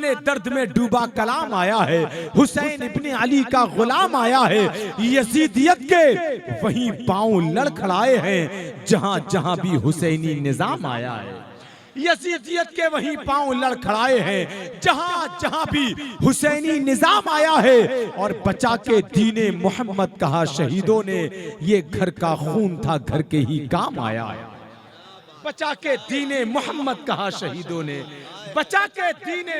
दीवाने दर्द में डूबा कलाम आया है, हुसैन इब्ने अली का गुलाम आया है। यजीदियत के वहीं पांव लड़खड़ाए हैं जहां जहां भी हुसैनी निजाम आया है। यजीदियत के वहीं पांव लड़खड़ाए हैं जहां जहां भी हुसैनी निजाम आया है। और बचा के दीने मोहम्मद कहा शहीदों ने, ये घर का खून था घर के ही काम आया है। बचा के दीने मोहम्मद कहा शहीदों ने, बचा के दीने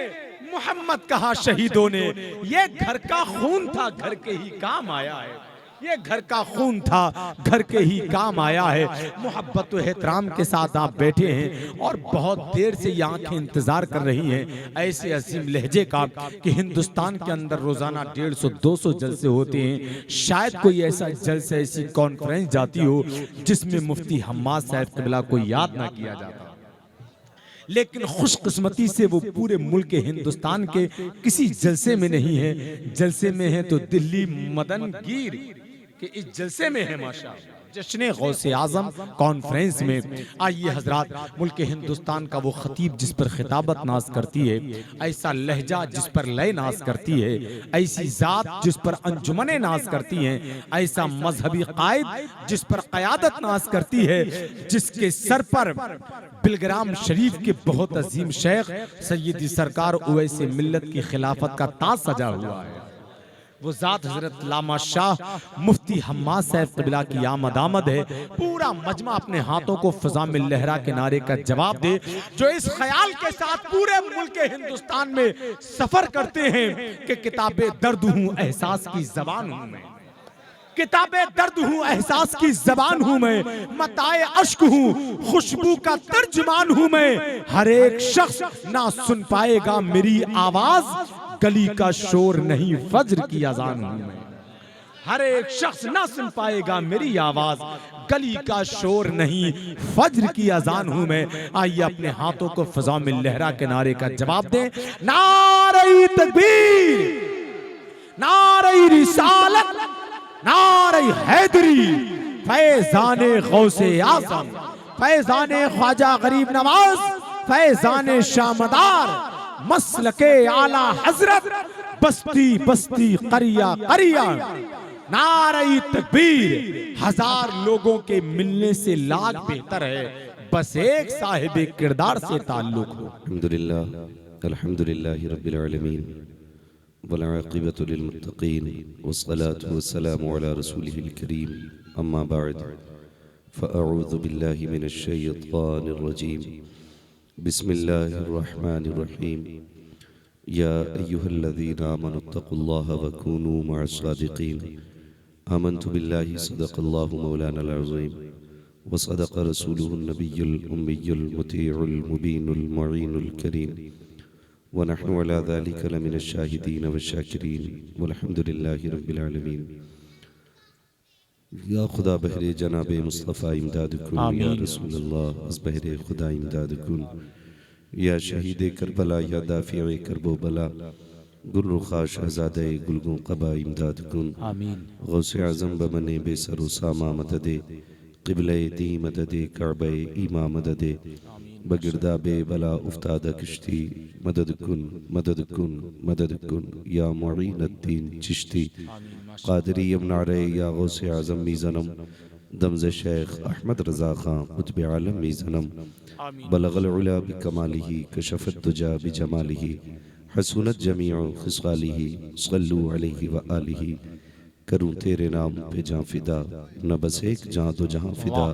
मोहम्मद कहा शहीदों ने, ये घर का खून था घर के ही काम आया है। ये घर का खून था घर के ही काम आया है। मोहब्बत व एहतराम के साथ आप बैठे हैं और बहुत देर से ये आंखें इंतजार कर रही हैं ऐसे अजीम लहजे का कि हिंदुस्तान के अंदर रोजाना 150-200 जलसे होते हैं। शायद कोई ऐसा जलसा, ऐसी कॉन्फ्रेंस जाती हो जिसमें मुफ्ती हम्माद साहब क़िबला को याद ना किया जाता, लेकिन खुशकिस्मती से वो पूरे मुल्क हिंदुस्तान के किसी जलसे में नहीं है। जलसे में है तो दिल्ली मदनगीर के इस जलसे में है माशाअल्लाह, जश्न गौसे आजम कॉन्फ्रेंस में। आइए हजरात, मुल्क हिंदुस्तान का वो खतीब जिस पर खिताबत नाज करती है, ऐसा लहजा जिस पर लय नाज करती है, ऐसी जात जिस पर अंजुमने नाज करती हैं, ऐसा मजहबी कायद जिस पर क़यादत नाज करती है, जिसके सर पर बिलग्राम शरीफ के बहुत अजीम शेख सैयदी सरकार उवैस मिल्लत की खिलाफत का ताज सजा हुआ है। वो जात हजरत लामा शाह मुफ्ती हम्माद साहब क़िबला की आमद आमद है। पूरा मजमा अपने हाथों को फिजा में लहरा के नारे का जवाब दे, जो इस ख्याल के साथ पूरे मुल्क हिंदुस्तान में सफर करते हैं कि किताबे दर्द हूँ एहसास की जबान हूँ मैं, किताबे दर्द हूँ एहसास की जबान हूँ मैं, मताए अश्क हूँ खुशबू का तर्जुमान हूँ मैं। हर एक शख्स ना सुन पाएगा मेरी आवाज, गली का शोर नहीं फज्र की अजान हूँ मैं। हर एक शख्स ना सुन पाएगा मेरी आवाज, गली का शोर नहीं फज्र की अजान हूँ मैं। आइए अपने हाथों को फिजा में लहरा के नारे का जवाब दें। नारे तकबीर, नारे रिसालत, नारे हैदरी, फैजाने गौसे आज़म, फैजाने ख्वाजा गरीब नवाज, फैजाने शामदार, मसलके आला हजरत, बस्ती बस्ती करिया करिया। नारे तकबीर, हजार लोगों के मिलने से लाख बेहतर है बस एक साहिब किरदार से ताल्लुक हो। अल्हम्दुलिल्लाह, अल्हम्दुलिल्लाहि रब्बिल आलमीन, वल आक़िबतु लिल मुत्तक़ीन, वस्सलातु वस्सलामु अला रसूलिहिल करीम, अम्मा बअद, फ़अऊज़ु बिल्लाहि मिनश शैतानिर रजीम, बिस्मिल्लाहिर रहमानिर रहीम। या अय्युहल्लज़ीना आमनुत्तक़ुल्लाह व कूनू मअस सादिक़ीन। आमन्तु बिल्लाहि सदक़ल्लाहु मौलानल अज़ीम व सदक़ रसूलुहुन नबियुल उम्मियुल मुतीउल मुबीनुल मुईनुल करीम व नहनु अला ज़ालिका लमिनश शाहिदीन व शाकिरीन वल्हम्दुलिल्लाहि रब्बिल आलमीन। या खुदा बहरे जनाबे मुस्तफ़ा इमदाद कुन, या रसूलल्लाह अज़ बहरे खुदा इमदाद कुन, या शहीद करबला, या दाफ़िए करबो बला, गुलरुखा शहज़ादे गुलगों क़बा इमदाद कुन। गौसे आज़म बमने बेसरो सामा मददे, क़िबले दी मददे, काबे ईमा मददे, बगिरदा बे बला उफ्तादा किश्ती, मदद कुन मदद कुन मदद कुन, या मुईनुद्दीन चिश्ती क़ादरी यमनारे, या गौसे आज़म मीज़नम, दमज़ शेख अहमद रज़ा ख़ां कुतुब आलम मीज़नम, बलगल उला बिकमालिही, कशफ़त दुजा बिजमालिही, हसूनत जमीउ खिसालिही, सल्लु अलैहि व आलिही। करूँ तेरे नाम पे जाँ फिदा, न बस एक जाँ दो जहाँ फिदा,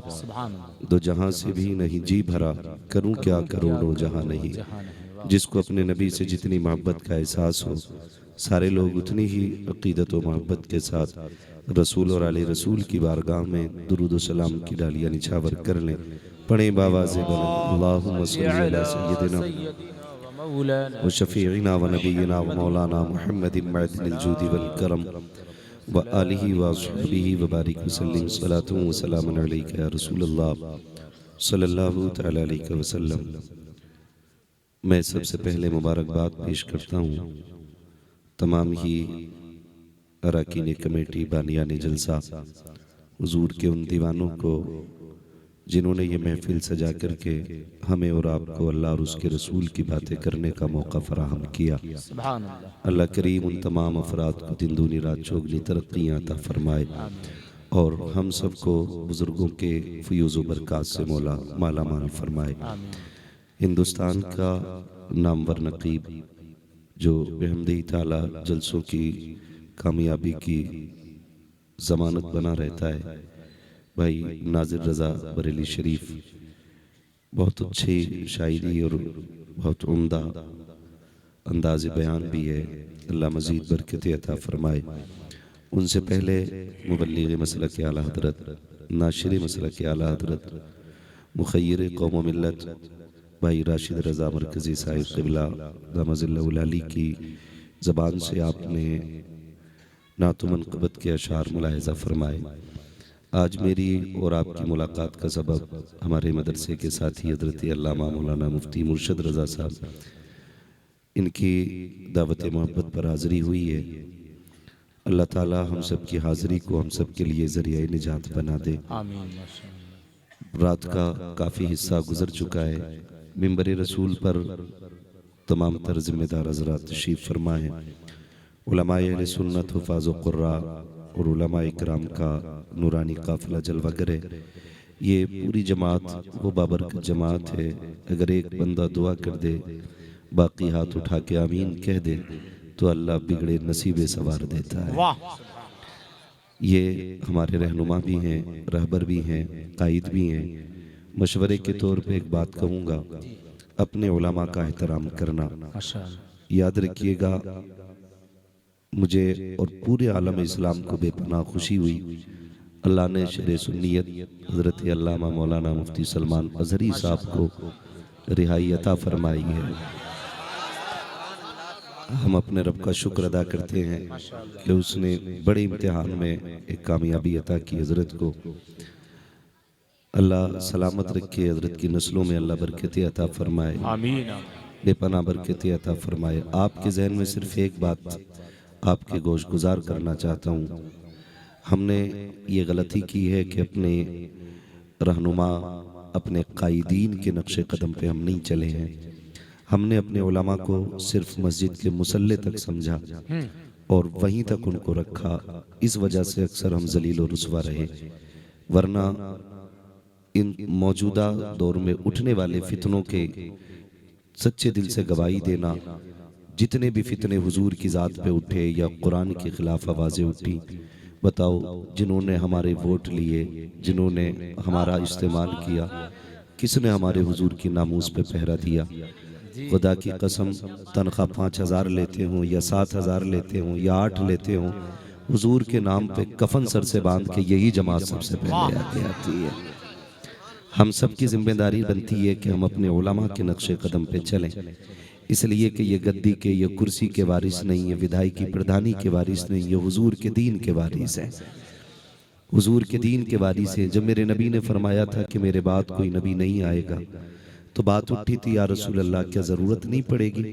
दो जहाँ से भी नहीं जी भरा, करूँ क्या करोड़ों जहाँ नहीं। जिसको अपने नबी से जितनी मोहब्बत का एहसास हो, सारे लोग उतनी ही अक़ीदत व मोहब्बत के साथ रसूल और आले रसूल की बारगाह में दुरूद व सलाम की डालियाँ निछावर कर लें। पढ़े बावाज़े बुलंद, अल्लाहुम्मा सल्लि अला सय्यदिना व शफ़ीइना व नबीना व मौलाना मुहम्मदिन मअदिनिल जूदि वल करम व आलिही व अस्हाबिही व बारिक वसल्लिम, सलातु व सलामुन अलैका या रसूलल्लाह सल्लल्लाहु तआला अलैहि वसल्लम। मैं सबसे पहले मुबारकबाद पेश करता हूँ तमाम ही अरकान कमेटी, बानियान जलसा, हुजूर के उन दीवानों को जिन्होंने ये महफिल सजा करके हमें और आपको अल्लाह और उसके रसूल की बातें करने का मौका फराहम किया। सुभान अल्लाह। अल्लाह करीम उन तमाम अफराद को दिन दूनी रात चौगनी तरक्कियाँ अता फरमाए और हम सबको बुज़ुर्गों के फ़यूज़ व बरक़ात से मौला माला माल फरमाए। हिंदुस्तान का नामवर नकीब जो बेहमदी ताला जलसों की कामयाबी की ज़मानत बना रहता है, भाई नाज़िर रज़ा बरेली शरीफ, बहुत अच्छी शायरी और बहुत उम्दा अंदाज़ बयान भी है। अल्लाह मज़ीद बरकत अता फ़रमाए। उनसे पहले मुबल्लिग़ मसलक आला हज़रत, नाशिर मसलक आला हज़रत, मुख़य्यिर कौम व मिल्लत भाई राशिद रज़ा मरकज़ी साहिब क़िबला दामज़िल्लहुल अली की ज़बान से आपने नात व मनक़बत के अशार मुलाहिज़ा फ़रमाए। आज मेरी और आपकी मुलाकात का सबब हमारे मदरसे के साथी हज़रत अल्लामा मौलाना मुफ्ती मुर्शद रज़ा साहब, इनकी दावत मोहब्बत पर हाज़री हुई है। अल्लाह ताला हम सब की हाज़री को हम सब के लिए ज़रिया निजात बना दे। आमीन। रात का काफ़ी हिस्सा गुज़र चुका है। मिंबर रसूल पर तमाम तर ज़िम्मेदार हज़रात तशरीफ़ फरमा हैं। उलमाए अहले सुन्नत हुफ़ाज़ व क़ुर्रा और उलमाए इकराम का नूरानी काफ़िला जलवागर है। ये पूरी जमात वो बाबरकत जमात है, अगर एक बंदा दुआ कर दे, बाकी हाथ उठा के आमीन कह दे, तो अल्लाह बिगड़े नसीबे सवार देता है। वाह। ये हमारे रहनुमा भी हैं, रहबर भी हैं, कायद भी हैं। मशवरे के तौर पे एक बात कहूँगा, अपने उलमा का एहतराम करना। माशाअल्लाह। याद रखिएगा, मुझे और पूरे आलम इस्लाम को बेपनाह खुशी हुई, अल्लाह ने शेर सुन्नियत हज़रत अल्लामा मौलाना मुफ्ती सलमान अज़हरी साहब को रिहाई अता फरमाई है। हम अपने रब का शुक्र अदा करते हैं कि उसने बड़े इम्तिहान में एक कामयाबी अता की हज़रत को। अल्लाह सलामत रखे, हज़रत की नस्लों में अल्लाह बरकत अता फरमाए, आमीन। बेपनाह बरकत अता फरमाए। आपके जहन में सिर्फ एक बात आपके गोश गुजार करना चाहता हूँ। हमने ये गलती की है कि अपने रहनुमा, अपने कायदीन के नक्शे कदम पे हम नहीं चले हैं। हमने अपने उलमा को सिर्फ मस्जिद के मुसल्ले तक समझा और वहीं तक उनको रखा। इस वजह से अक्सर हम जलील और रुसवा रहे, वरना इन मौजूदा दौर में उठने वाले फितनों के सच्चे दिल से गवाही देना, जितने भी फितने हुजूर की ज़ात पे उठे या कुरान के खिलाफ आवाज़ें उठी, बताओ, जिन्होंने हमारे वोट लिए, जिन्होंने हमारा इस्तेमाल किया, किसने हमारे हुजूर की नामूस पे पहरा दिया? खुदा की कसम, तनख्वाह 5000 लेते हों या 7000 लेते हों या 8 लेते हों, हुजूर के नाम पे कफन सर से बांध के यही जमात सबसे पहले आगे आती है। हम सब की जिम्मेदारी बनती है कि हम अपने उलमा के नक्शे कदम पे चलें, इसलिए कि ये गद्दी के, ये कुर्सी के वारिस नहीं है, विधायकी प्रधानी के वारिस नहीं, ये हुजूर के दीन के वारिस हैं। हुजूर के दीन के वारिस हैं। जब मेरे नबी ने फरमाया था कि मेरे बाद कोई नबी नहीं आएगा, तो बात उठी थी, या रसूल अल्लाह, क्या ज़रूरत नहीं पड़ेगी?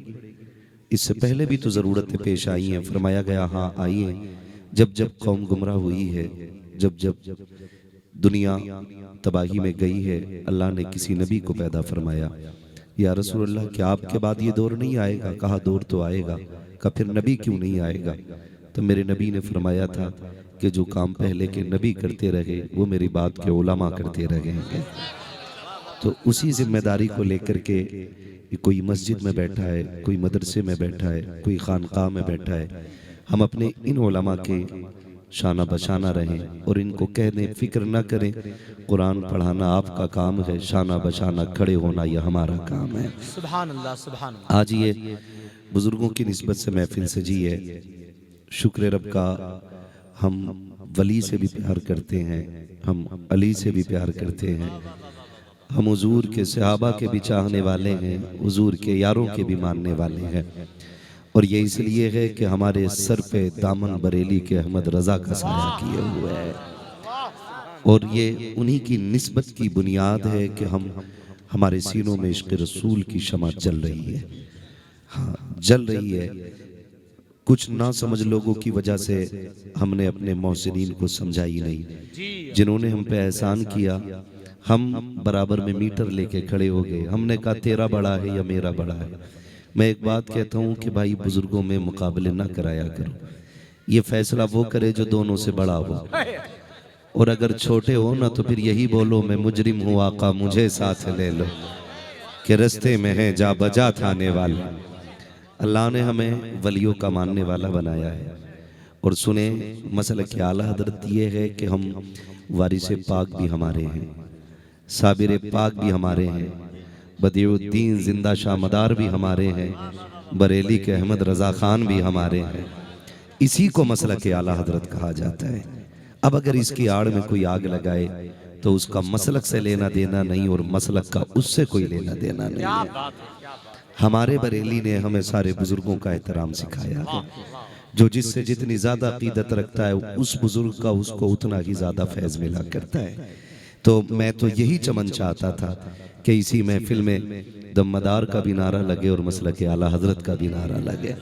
इससे पहले भी तो ज़रूरतें पेश आई हैं। फरमाया गया, हाँ आई हैं। जब जब कौम गुमराह हुई है, जब जब दुनिया तबाही में गई है, अल्लाह ने किसी नबी को पैदा फरमाया। या रसूल अल्लाह, क्या आपके बाद ये दौर नहीं आएगा? कहा, दौर तो आएगा। कहा, फिर नबी क्यों नहीं आएगा? तो मेरे नबी ने फरमाया था कि जो काम पहले के नबी करते रहे, वो मेरी बात के उलमा करते रहेंगे। तो उसी जिम्मेदारी को लेकर के कोई मस्जिद में बैठा है, कोई मदरसे में बैठा है, कोई खानकाह में बैठा है, हम अपने इन उलमा के शाना बशाना रहें और इनको कह दें, फिक्र ना करें, कुरान पढ़ाना आपका काम है, शाना बशाना खड़े होना यह हमारा काम है। सुभान अल्लाह, सुभान अल्लाह। आज ये बुजुर्गों की निस्बत से महफिल सजी है। शुक्र रब का, हम वली से भी प्यार करते हैं, हम अली से भी प्यार करते हैं, हम हुजूर के सहाबा के भी चाहने वाले हैं, हुजूर के यारों के भी मानने वाले हैं। और ये इसलिए है कि हमारे सर पे दामन बरेली के अहमद रजा का साया किए हुए है, और ये उन्हीं की निस्बत की बुनियाद है कि हम, हमारे सीनों में इश्क़ रसूल की शमा जल रही है। हाँ, जल रही है। कुछ ना समझ लोगों की वजह से हमने अपने मोहसिनीन को समझा ही नहीं। जिन्होंने हम पे एहसान किया, हम बराबर में मीटर लेके खड़े हो गए। हमने कहा तेरा बड़ा है या मेरा बड़ा है। मैं एक बात कहता हूँ कि भाई बुजुर्गों में मुकाबले ना कराया करो, ये फैसला वो करे जो दोनों से बड़ा हो, और अगर छोटे हो ना तो फिर यही बोलो मैं मुजरिम हूँ आका मुझे साथ ले लो, कि रस्ते में है जा बजा थाने वाले। अल्लाह ने हमें वलियों का मानने वाला बनाया है। और सुने मसला की आला हजरत ये है कि हम वारिस पाक भी हमारे हैं, साबिर पाक भी हमारे हैं, बदियुद्दीन जिंदा शाह मदार भी हमारे हैं, बरेली के अहमद रजा खान भी हमारे हैं। इसी को मसला के आला हजरत कहा जाता है। अब अगर इसकी आड़ में कोई आग लगाए तो उसका मसलक से लेना देना नहीं और मसलक का उससे कोई लेना देना नहीं है। हमारे बरेली ने हमें सारे बुजुर्गों का एहतराम सिखाया है। जो जिससे जितनी ज्यादा अकीदत रखता है उस बुजुर्ग का उसको उतना ही ज्यादा फैज मिला करता है। तो मैं तो यही चमन चाहता था कि इसी महफिल में दमदार का भी नारा लगे और मसलक के आला हजरत का भी नारा लगे।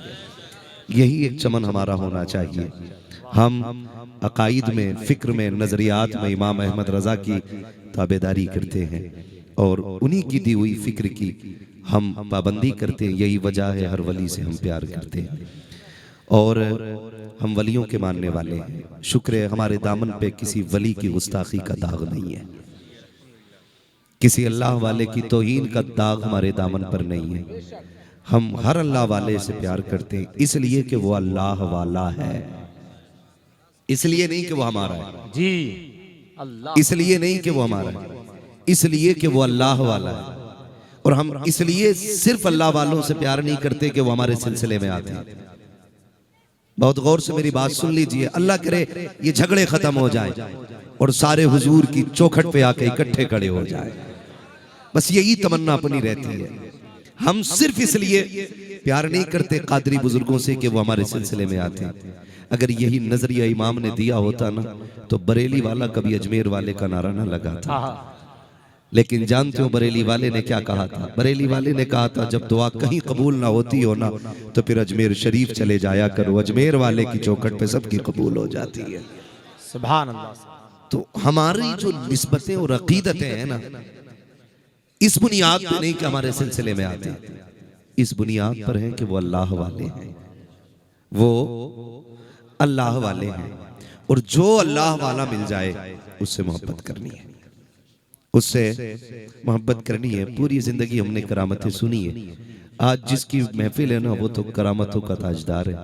यही एक चमन हमारा होना चाहिए। हम अकाईद में, फिक्र में, नजरियात में इमाम अहमद रजा की ताबेदारी करते हैं और उन्हीं की दी हुई फिक्र की हम पाबंदी करते हैं। यही वजह है हर वली से हम प्यार करते हैं और हम वलियों के मानने वाले हैं। शुक्र है हमारे दामन पे किसी वली की गुस्ताखी का दाग नहीं है, किसी अल्लाह वाले की तौहीन का दाग हमारे दामन पर नहीं है। हम हर अल्लाह वाले से प्यार करते हैं इसलिए कि वो अल्लाह वाला है, इसलिए नहीं कि वो हमारा है जी, अल्लाह, इसलिए नहीं कि वो हमारा है, इसलिए कि वो अल्लाह वाला है। और हम इसलिए सिर्फ अल्लाह वालों से प्यार नहीं करते कि वो हमारे सिलसिले में आते हैं। बहुत गौर से मेरी बात सुन लीजिए। अल्लाह करे ये झगड़े खत्म हो जाए और सारे हुजूर की चौखट पे आके इकट्ठे खड़े हो जाए, बस यही तमन्ना अपनी रहती है। हम सिर्फ इसलिए प्यार नहीं करते कादरी बुजुर्गों से कि वो हमारे सिलसिले में आते हैं। अगर यही नजरिया इमाम ने दिया होता ना तो बरेली वाला कभी अजमेर वाले का नारा ना लगा था। लेकिन जानते हो बरेली वाले ने क्या कहा था? बरेली वाले ने कहा था जब दुआ कहीं कबूल ना होती हो ना तो फिर अजमेर शरीफ चले जाया करो, अजमेर वाले की चौखट पे सबकी कबूल हो जाती है। सुभान अल्लाह। तो हमारी जो निस्बतें और अकीदतें हैं ना, इस बुनियाद पर नहीं कि हमारे सिलसिले में आते, इस बुनियाद पर है कि वो अल्लाह वाले हैं, वो अल्लाह वाले हैं। और जो अल्लाह वाला मिल जाए उससे मोहब्बत करनी है, उससे मोहब्बत करनी है। पूरी जिंदगी हमने करामतें सुनी है। आज जिसकी महफिल है ना वो तो करामतों का ताजदार है,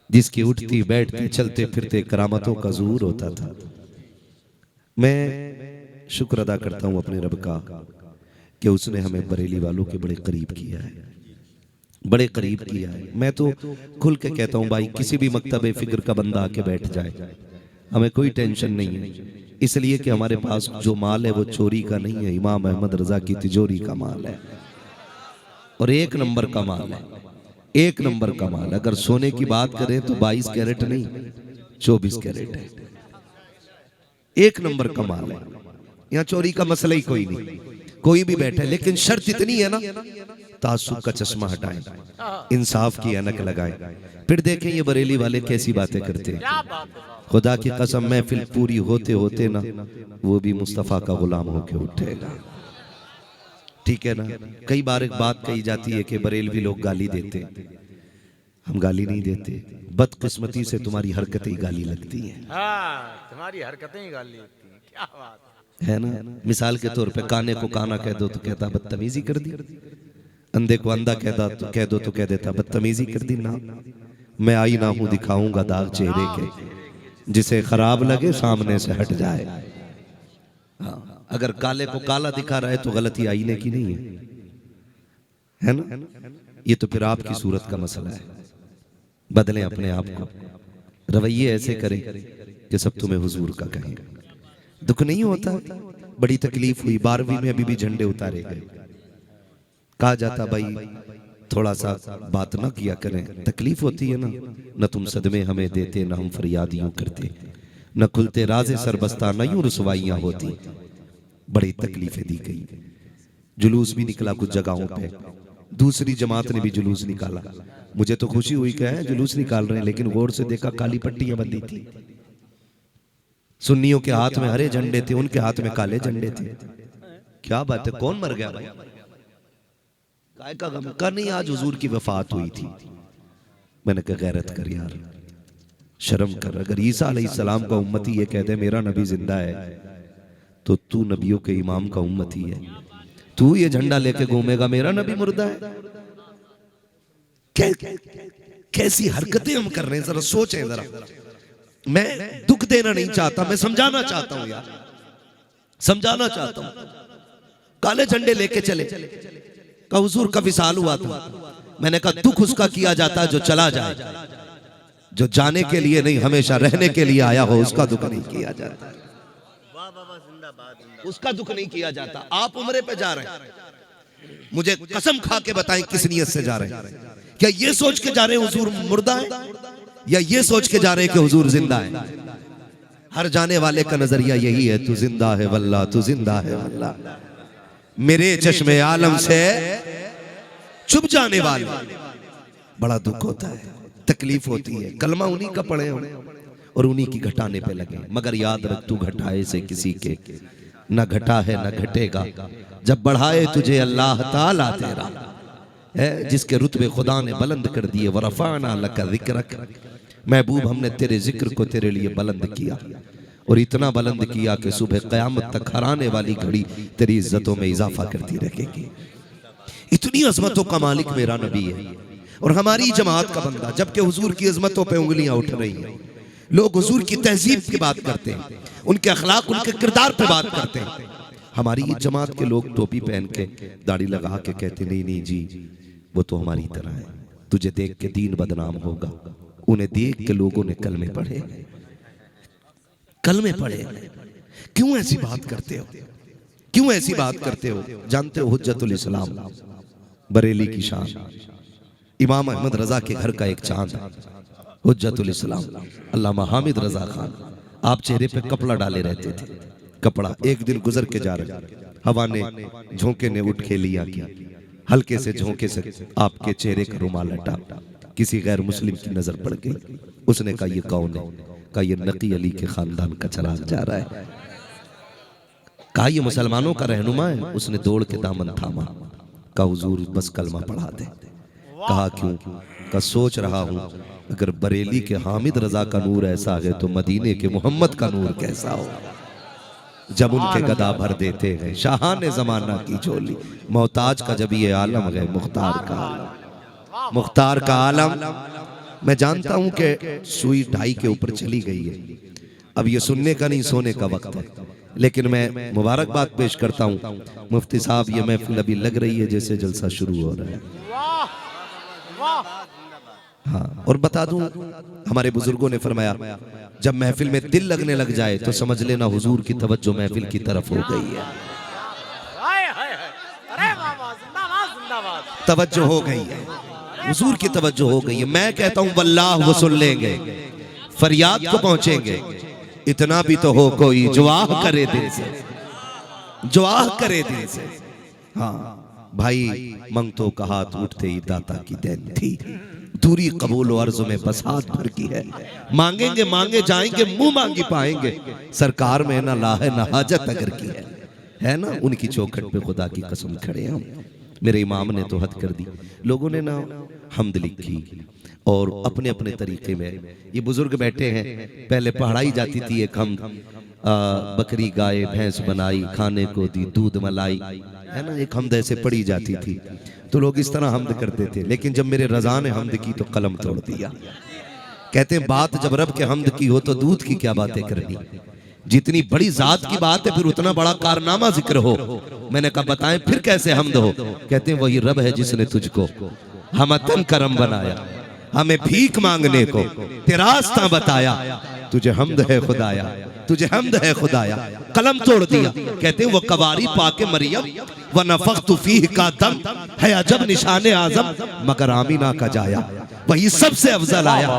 जिसकी उठती बैठती चलते फिरते करामतों का ज़ुहूर होता था। मैं शुक्र अदा करता हूँ अपने रब का कि उसने हमें बरेली वालों के बड़े करीब किया है, बड़े करीब किया है। मैं तो खुल के कहता हूँ भाई किसी भी मकतबे फिक्र का बंदा आके बैठ जाए, हमें कोई टेंशन नहीं है, इसलिए कि हमारे पास जो माल है वो चोरी का नहीं है, इमाम अहमद रजा की तिजोरी का माल है और एक नंबर का माल है, एक नंबर का माल। अगर सोने की बात करें तो 22 कैरेट नहीं 24 कैरेट है, एक नंबर का माल है। यहाँ चोरी का मसला ही कोई नहीं, कोई भी बैठे, लेकिन शर्त इतनी है ना तासुब का चश्मा हटाएं, इंसाफ की ऐनक लगाएं, फिर देखें ये बरेली वाले कैसी बातें करते हैं। खुदा की कसम महफिल पूरी होते होते ना वो भी मुस्तफा का गुलाम होके उठेगा। ठीक है ना? कई बार एक बात कही जाती है कि बरेलवी लोग गाली देते, हम गाली नहीं देते, बदकिस्मती से तुम्हारी हरकतें ही गाली लगती हैं। तुम्हारी हरकतें ही गाली लगती हैं, क्या बात है ना? मिसाल के तौर पे काने को काना कह दो तो कहता बदतमीजी कर दी, अंधे को अंधा कह दो तो कह देता बदतमीजी कर दी। ना, मैं आई ना हूं दिखाऊंगा दाग चेहरे के, जिसे खराब लगे सामने से हट जाए। हाँ, अगर काले को काला दिखा रहा है तो गलती आईने की नहीं है ना? ये तो फिर आपकी सूरत का मसला है। बदलें अपने आप को, रवैये ऐसे करें कि सब तुम्हें हुजूर का कहें। दुख नहीं होता, बड़ी तकलीफ हुई 12वीं में अभी भी झंडे उतारे गए, कहा जाता भाई थोड़ा सा बात ना किया करें, तकलीफ होती है ना, न तुम सदमे हमें देते न हम फरियाद यूं करते, न खुलते राजे सरबस्ता न यूं रुसवाइयां होती। बड़ी तकलीफें दी गई, जुलूस भी निकला कुछ जगहों पे, दूसरी जमात ने भी जुलूस निकाला। मुझे तो खुशी हुई क्या है जुलूस निकाल रहे हैं, लेकिन गौर से देखा काली पट्टियां बंधी थी। सुन्नियों के हाथ में हरे झंडे थे, उनके हाथ में काले झंडे थे। क्या बात है, कौन मर गया भाई? काय का गम का नहीं, आज हुजूर की वफात हुई थी। मैंने कहा गैरत कर यार, शर्म कर। अगर ईसा अलैहिस्सलाम का उम्मती ये कह दे मेरा नबी जिंदा है, तो तू नबियों के इमाम का उम्मती है, तू ये झंडा लेके घूमेगा मेरा नबी मुर्दा है? कैसी हरकतें हम कर रहे हैं, जरा सोचें जरा। मैं दुख देना नहीं चाहता, मैं समझाना चाहता हूं यार, समझाना चाहता हूं। काले झंडे लेके चले, का हुजूर का विसाल हुआ था। मैंने कहा दुख उसका किया जाता है जो चला जाए, जो जाने के लिए नहीं हमेशा रहने के लिए आया हो उसका दुख नहीं किया जाता, उसका दुख नहीं किया जाता। आप उम्रे पे जा रहे हैं, मुझे कसम खा के बताएं किस नियत से जा रहे हैं? क्या ये सोच के जा रहे हैं हुजूर मुर्दा है, या ये सोच के जा रहे हैं कि हुजूर जिंदा है? हर जाने वाले का नजरिया यही है, तू जिंदा है वल्लाह, तू जिंदा है वल्लाह। मेरे चश्मे आलम से छुप जाने वाले, बड़ा दुख होता है, तकलीफ होती है। कलमा उन्हीं का पढ़े हो और उन्हीं की घटाने पे लगे, मगर याद रख तू घटाए से किसी के न घटा है न घटेगा, जब बढ़ाए तुझे अल्लाह ताला तेरा है, जिसके रुतबे खुदा ने बुलंद कर दिए। वरफाना लका ज़िक्रक, महबूब हमने तेरे जिक्र को तेरे लिए बुलंद किया, और इतना बुलंद किया कि सुबह क़यामत तक हर आने वाली घड़ी तेरी इज्जतों में इजाफा करती रहेगी। इतनी अजमतों का मालिक मेरा नबी है और हमारी जमात का बंदा, जबकि हुजूर की अजमतों पे उंगलियां उठ रही हैं। लोग हुजूर की तहजीब की बात करते हैं, उनके अखलाक उनके किरदार पे बात करते हैं। हमारी जमात के लोग टोपी पहन के दाढ़ी लगा के कहते नहीं नहीं जी वो तो हमारी तरह है, तुझे देख के दीन बदनाम होगा। उन्हें देख के लोगों ने कलमे पढ़े, कलमे पढ़े। क्यों ऐसी बात करते हो, क्यों ऐसी बात करते हो? जानते हो हुज्जतुल इस्लाम बरेली की शान, इमाम अहमद रजा के घर का एक चांद, हुज्जतुल इस्लाम अल्लामा हामिद रजा खान, आप चेहरे पे कपड़ा डाले रहते थे। कपड़ा एक दिन गुजर के जा रहे, हवा ने झोंके ने उठ के लिया किया, हल्के से झोंके से आपके चेहरे का रुमाल हटा, किसी गैर मुस्लिम की नजर पड़ गई। उसने कहा ये कौन है? कहा ये नकी अली के खानदान का चिराग जा रहा है। कहा ये मुसलमानों का रहनुमा है। उसने दौड़ के दामन थामा, कहा हुजूर बस कलमा पढ़ा दे। कहा क्यों? कहा सोच रहा हूं अगर बरेली के हामिद रजा का नूर ऐसा है तो मदीने के मोहम्मद का नूर कैसा हो, जब उनके गदा भर देते हैं शाहाने जमाना की झोली। मोहताज का जब ये आलम है, मुख्तार का आलम, मुख्तार का आलम। मैं जानता हूं कि सुई ढाई के ऊपर चली गई है, अब ये सुनने का नहीं सोने का वक्त है, लेकिन मैं मुबारकबाद पेश करता हूं मुफ्ती साहब। ये महफिल अभी लग रही है जैसे जलसा शुरू हो रहा है। हाँ, और बता दूं हमारे बुजुर्गों ने फरमाया जब महफिल में दिल लगने लग जाए तो समझ लेना हुजूर की तवज्जो महफिल की तरफ हो गई है, तवज्जो हो गई है, हुजूर की तवज्जो हो गई है। मैं कहता हूं वल्लाह वो सुन लेंगे, फरियाद को पहुंचेंगे। इतना भी तो हो कोई जो आह करे दिल से, जो आह करे दिल से। हाँ भाई, मंगतों का हाथ उठते ही दाता की देन थी, दूरी कबूल और अर्ज़ में बस हाथ भर की है। मांगेंगे मांगे जाएंगे, मुंह मांगी पाएंगे, सरकार में ना लाहे ना हाजत अगर की है ना। उनकी चौखट पे खुदा की कसम खड़े हम। मेरे इमाम ने तो हद कर दी। लोगों ने ना हम्द लिखी और अपने अपने तरीके में, ये बुजुर्ग बैठे हैं, पहले पढ़ाई जाती थी एक हम, बकरी गाय भैंस बनाई, खाने को दी दूध मलाई, है ना, एक हमद ऐसे पढ़ी जाती थी। तो लोग इस तरह हमद करते थे, लेकिन जब मेरे रजा ने हमद की तो कलम तोड़ दिया। कहते हैं बात जब रब के हमद की हो तो दूध की क्या बातें करनी, जितनी बड़ी जात की बात है फिर उतना बड़ा कारनामा जिक्र हो। मैंने कहा बताएं फिर कैसे हमद हो? कहते हैं वही रब है जिसने तुझको हमतन करम बनाया, हमें भीख मांगने को तेरा रास्ता बताया, तुझे हमद है खुदाया, तुझे हमद है खुदाया। कलम तोड़ दिया। कहते हैं वो कवारी पाके मरियम व नफख्तु फीह का दम है अजब निशाने आजम, मगर आमीना का जाया वही सबसे अफजल आया,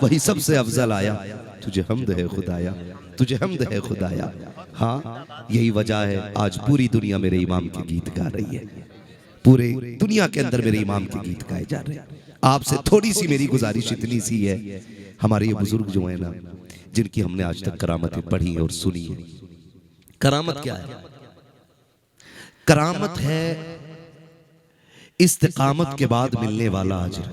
वही सबसे अफजल आया। तुझे हमद है खुदाया, तुझे हमद है खुदाया। हाँ, यही वजह है आज पूरी दुनिया मेरे इमाम के गीत गा रही है, पूरे दुनिया के अंदर मेरे इमाम के गीत गाए जा रहे हैं। आपसे थोड़ी सी मेरी गुजारिश इतनी सी है, हमारे ये बुजुर्ग जो है ना, जिनकी हमने आज तक करामतें पढ़ी और सुनी है, करामत क्या है? करामत है इस्तिकामत के बाद मिलने वाला अजर।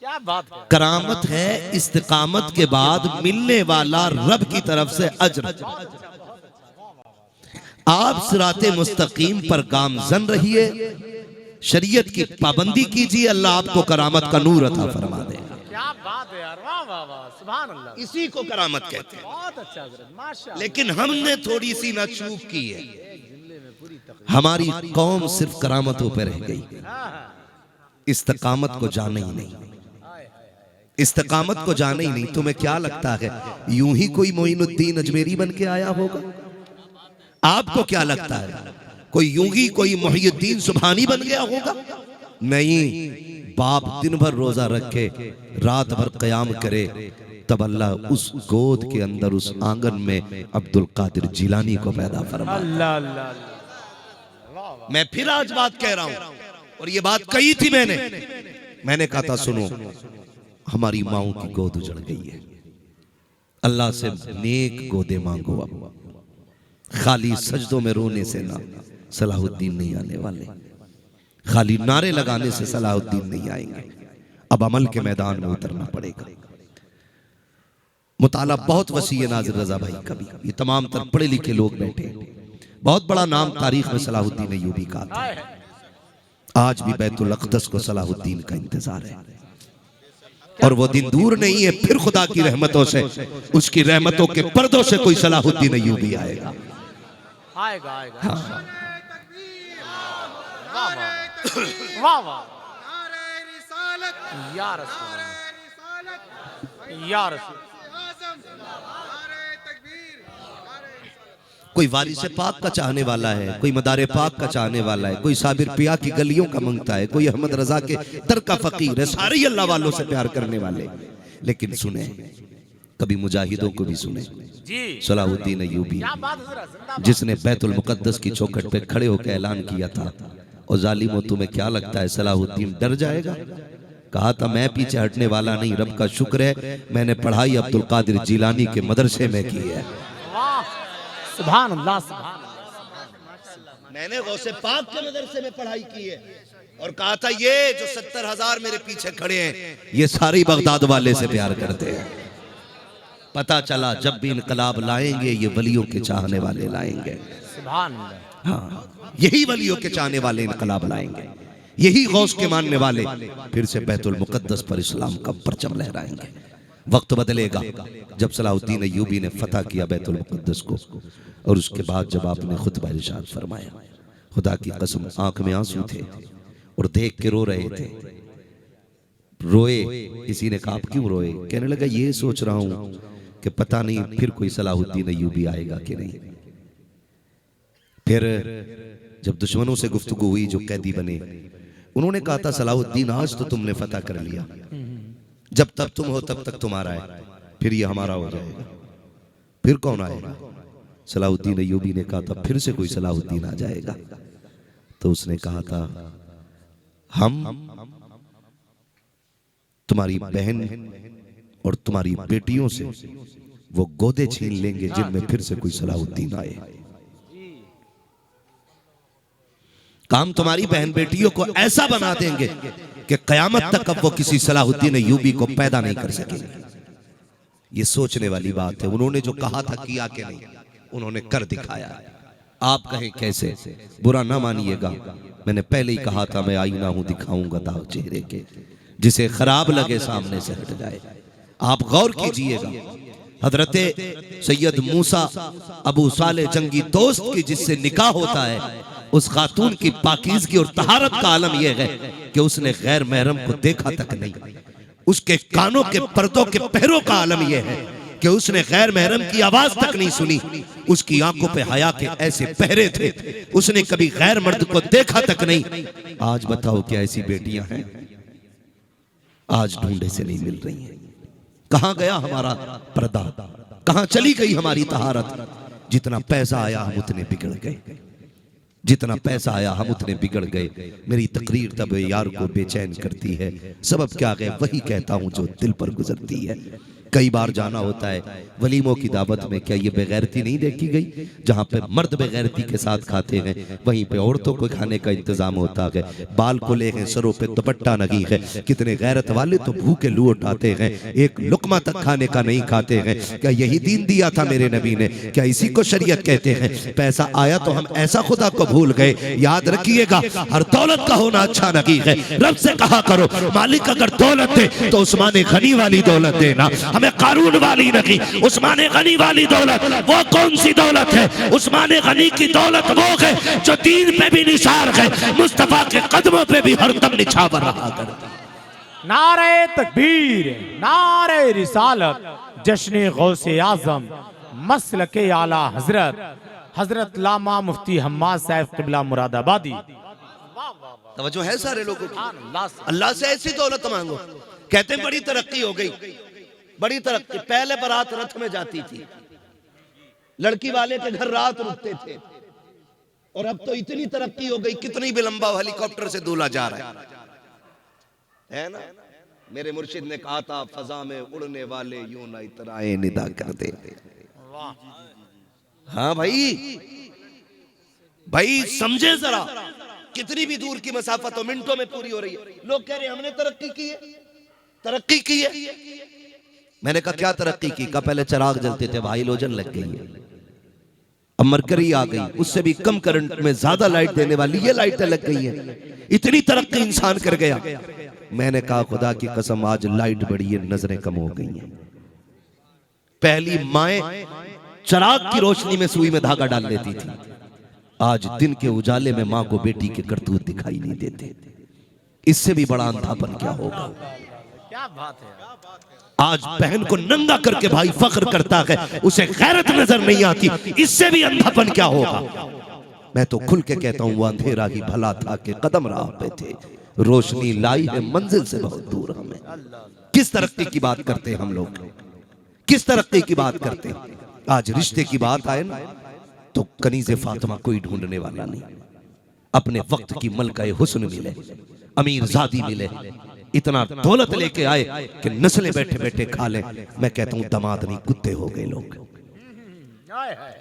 क्या बात है। करामत है इस्तिकामत के बाद मिलने वाला रब की तरफ से अजर। आप सिराते मुस्तकीम पर गामजन रहिए, शरीयत की पाबंदी कीजिए, अल्लाह आपको करामत का नूर अता फरमा देगा। क्या बात है यार, वाह वाह वाह, सुभान अल्लाह। इसी को करामत कहते हैं। बहुत अच्छा हजरत, माशाअल्लाह। लेकिन हमने थोड़ी सी ना चूक की है, हमारी कौम सिर्फ करामतों पर रह गई, इस्तिकामत को जाने ही नहीं। इस्तिकामत को जाने ही नहीं। तुम्हें क्या लगता है यूं ही कोई मोइनुद्दीन अजमेरी बन के आया होगा? आपको क्या लगता है कोई यूं ही कोई मुहियुद्दीन सुभानी बन गया होगा? नहीं। बाप दिन भर रोजा रखे, रात भर कयाम करे, तब अल्लाह उस गोद के अंदर, उस आंगन में अब्दुल कादिर जिलानी को पैदा फरमा। अल्लाह अल्लाह अल्लाह। मैं फिर आज बात कह रहा हूं, और ये बात कही थी मैंने कहा था सुनो, हमारी माओं की गोद उजड़ गई है, अल्लाह से नेक गोदे मांगो। अब खाली सजदों में रोने से ना सलाहुद्दीन नहीं आने वाले, खाली नारे लगाने से सलाहुद्दीन नहीं आएंगे। अब अमल के मैदान में उतरना पड़ेगा। मुताला बहुत वसी है नाज़िर रज़ा भाई का भी, ये तमाम तर पढ़े लिखे लोग बैठे हैं। बहुत बड़ा नाम तारीख में सलाहुद्दीन अय्यूबी का आता है। आज भी बैतुल अक़दस को सलाहुद्दीन का इंतजार है, और वो दिन दूर नहीं है, फिर खुदा की रहमतों से, उसकी रहमतों के पर्दों से कोई सलाहुद्दीन अय्यूबी आएगा। आएगा आएगा। हाँ। वाह वाह वाह वाह, या रसूल या रसूल। कोई वारिस पाक का चाहने वाला है, कोई मदारे पाक का चाहने वाला है, कोई साबिर पिया की गलियों का मंगता है, कोई अहमद रजा के दर का फकीर है, सारे ही अल्लाह वालों से प्यार करने वाले। लेकिन सुने, कभी मुजाहिदों को भी सुने। सलाहुद्दीन अय्यूबी जिसने बैतुल मुकद्दस की चौखट पे खड़े होकर ऐलान किया था, और जालिमों तुम्हें क्या लगता है सलाहुद्दीन डर जाएगा? कहा था मैं पीछे हटने वाला नहीं, रब का शुक्र है मैंने पढ़ाई अब्दुल कादिर जिलानी के मदरसे में की है। सुभान अल्लाह सुभान अल्लाह। मैंने गौसे पाक के मदरसे में पढ़ाई की है, और कहा था ये जो 70,000 मेरे पीछे खड़े हैं, ये सारे बगदाद वाले से प्यार करते हैं। पता चला जब भी इनकलाब लाएंगे, ये वलियों के चाहने वाले लाएंगे। सुभान अल्लाह। हाँ, यही वलियों के चाहने वाले इनकलाब लाएंगे, यही गौस के मानने वाले फिर से बैतुल मुकद्दस पर इस्लाम का परचम लहराएंगे। वक्त बदलेगा जब सलाहुद्दीन अय्यूबी ने फतह किया बैतुल मुकद्दस को, और उसके बाद जब आपने खुतबा इरशाद फरमाया, खुदा की कसम आंख में आंसू थे और देख के रो रहे थे। रोए, किसी ने कहा आप क्यों रोए? कहने लगा ये सोच रहा हूं कि पता नहीं फिर कोई सलाहुद्दीन अय्यूबी आएगा कि नहीं। फिर जब दुश्मनों से गुफ्तगू हुई, जो कैदी बने, उन्होंने कहा था सलाहुद्दीन आज तो तुमने फतह कर लिया, जब तक तुम हो तब तक तुम्हारा है, फिर ये हमारा हो जाएगा, फिर कौन आएगा? सलाहुद्दीन अय्यूबी ने कहा था फिर से कोई सलाहुद्दीन आ जाएगा। तो उसने कहा था हम तुम्हारी बहन और तुम्हारी बेटियों से वो गोदे छीन लेंगे जिनमें फिर से कोई सलाहुद्दीन आए। काम तुम्हारी बहन बेटियों को ऐसा बना देंगे कि कयामत तक अब वो किसी सलाहुद्दीन अय्यूबी को पैदा नहीं कर सकेंगे। ये सोचने वाली बात है। उन्होंने जो कहा था किया कि नहीं, उन्होंने कर दिखाया। आप कहें कैसे? बुरा ना मानिएगा, मैंने पहले ही कहा था मैं आईना हूं, दिखाऊंगा दाव चेहरे के, जिसे खराब लगे सामने से हट जाए। आप गौर कीजिएगा, हजरते सैयद मूसा अबू साले जंगी दोस्त की जिससे निकाह होता है, उस खातून की पाकीज़गी और तहारत का आलम यह है कि उसने गैर महरम को देखा तक नहीं। उसके कानों के पर्दों के पहरों का आलम यह है कि उसने गैर महरम की आवाज तक नहीं सुनी। उसकी आंखों पे हया के ऐसे पहरे थे, उसने कभी गैर मर्द को देखा तक नहीं। आज बताओ क्या ऐसी बेटियां हैं? आज ढूंढे से नहीं मिल रही हैं। कहां गया हमारा पर्दा? कहां चली गई हमारी तहारत? जितना पैसा आया हम उतने बिगड़ गए। जितना पैसा आया हम उतने बिगड़ गए। मेरी तकरीर तब यार को बेचैन करती है, सबब क्या है वही कहता हूँ जो दिल पर गुजरती है। कई बार जाना होता है वलीमों की दावत में, क्या ये बेगैरती नहीं देखी गई? जहाँ पे मर्द बेगैरती के साथ खाते हैं वहीं पे औरतों को खाने का इंतजाम होता है। बाल को ले हैं, सरों पे दुपट्टा नगी है। कितने गैरत वाले तो भूखे लूट आते हैं, एक लुकमा तक खाने का नहीं खाते हैं। क्या यही दीन दिया था मेरे नबी ने? क्या इसी को शरीयत कहते हैं? पैसा आया तो हम ऐसा खुदा को भूल गए। याद रखिएगा, हर दौलत का होना अच्छा नहीं है। रब से कहा करो मालिक अगर दौलत दे तो उस्मान गनी वाली दौलत देना, हमें कारून वाली नहीं। उस्मान गनी वाली दौलत वो कौन सी दौलत है? उस्मान गनी की दौलत वो है जो दीन पे भी निसार है, मुस्तफा के कदमों पे भी हरदम निछावर रहा करता। नारे तकबीर, नारे रिसालत, जश्न गौसे आजम, मसलके आला हजरत, हजरत लामा मुफ्ती हम्माद साहब क़िबला मुरादाबादी। तवज्जो है सारे लोगों की? अल्लाह से ऐसी दौलत मांगो। कहते बड़ी तरक्की हो गई, बड़ी तरक्की। पहले बारात रथ में जाती थी, लड़की वाले के घर रात रुकते थे, और अब तो इतनी तरक्की हो गई, कितनी भी लंबा हेलीकॉप्टर से दूल्हा जा रहा है ना। मेरे मुर्शिद ने कहा था फजा में उड़ने वाले यूं ना इतराए निदा कर दे। हाँ भाई समझे जरा, कितनी भी दूर की मसाफत हो मिनटों में पूरी हो रही है। लोग कह रहे हैं हमने तरक्की की है, तरक्की की है। मैंने कहा क्या तरक्की की? का पहले चिराग जलते थे, हाइलोजन लग गई है, अब मरकरी आ गई, उससे भी कम करंट में ज्यादा लाइट देने वाली ये लाइटें लग गई है। इतनी तरक्की इंसान कर गया। मैंने कहा खुदा की कसम आज लाइट बढ़ी है, नजरें कम हो गई हैं। पहली माएं चिराग की रोशनी में सुई में धागा डाल लेती थी, आज दिन के उजाले में मां को बेटी के करतूत दिखाई नहीं देते। इससे भी बड़ा अंधापन क्या होगा? क्या बात है। आज बहन को नंगा करके भाई फख्र करता है, उसे गैरत नजर नहीं आती। इससे भी अंधापन क्या होगा? मैं तो खुल के कहता हूं वो अंधेरा ही भला था कि कदम राह पे थे, रोशनी लाई है मंजिल से बहुत दूर हमें। किस तरक्की की बात करते हैं हम लोग, किस तरक्की की बात करते हैं? आज रिश्ते की बात आए ना तो कनीज़े फातिमा कोई ढूंढने वाला नहीं। अपने वक्त की मलका हुस्न मिले, अमीर जादी मिले, इतना दौलत लेके आए कि नस्लें बैठे बैठे खा लें। मैं कहता हूं दामाद नहीं कुत्ते हो गए लोग,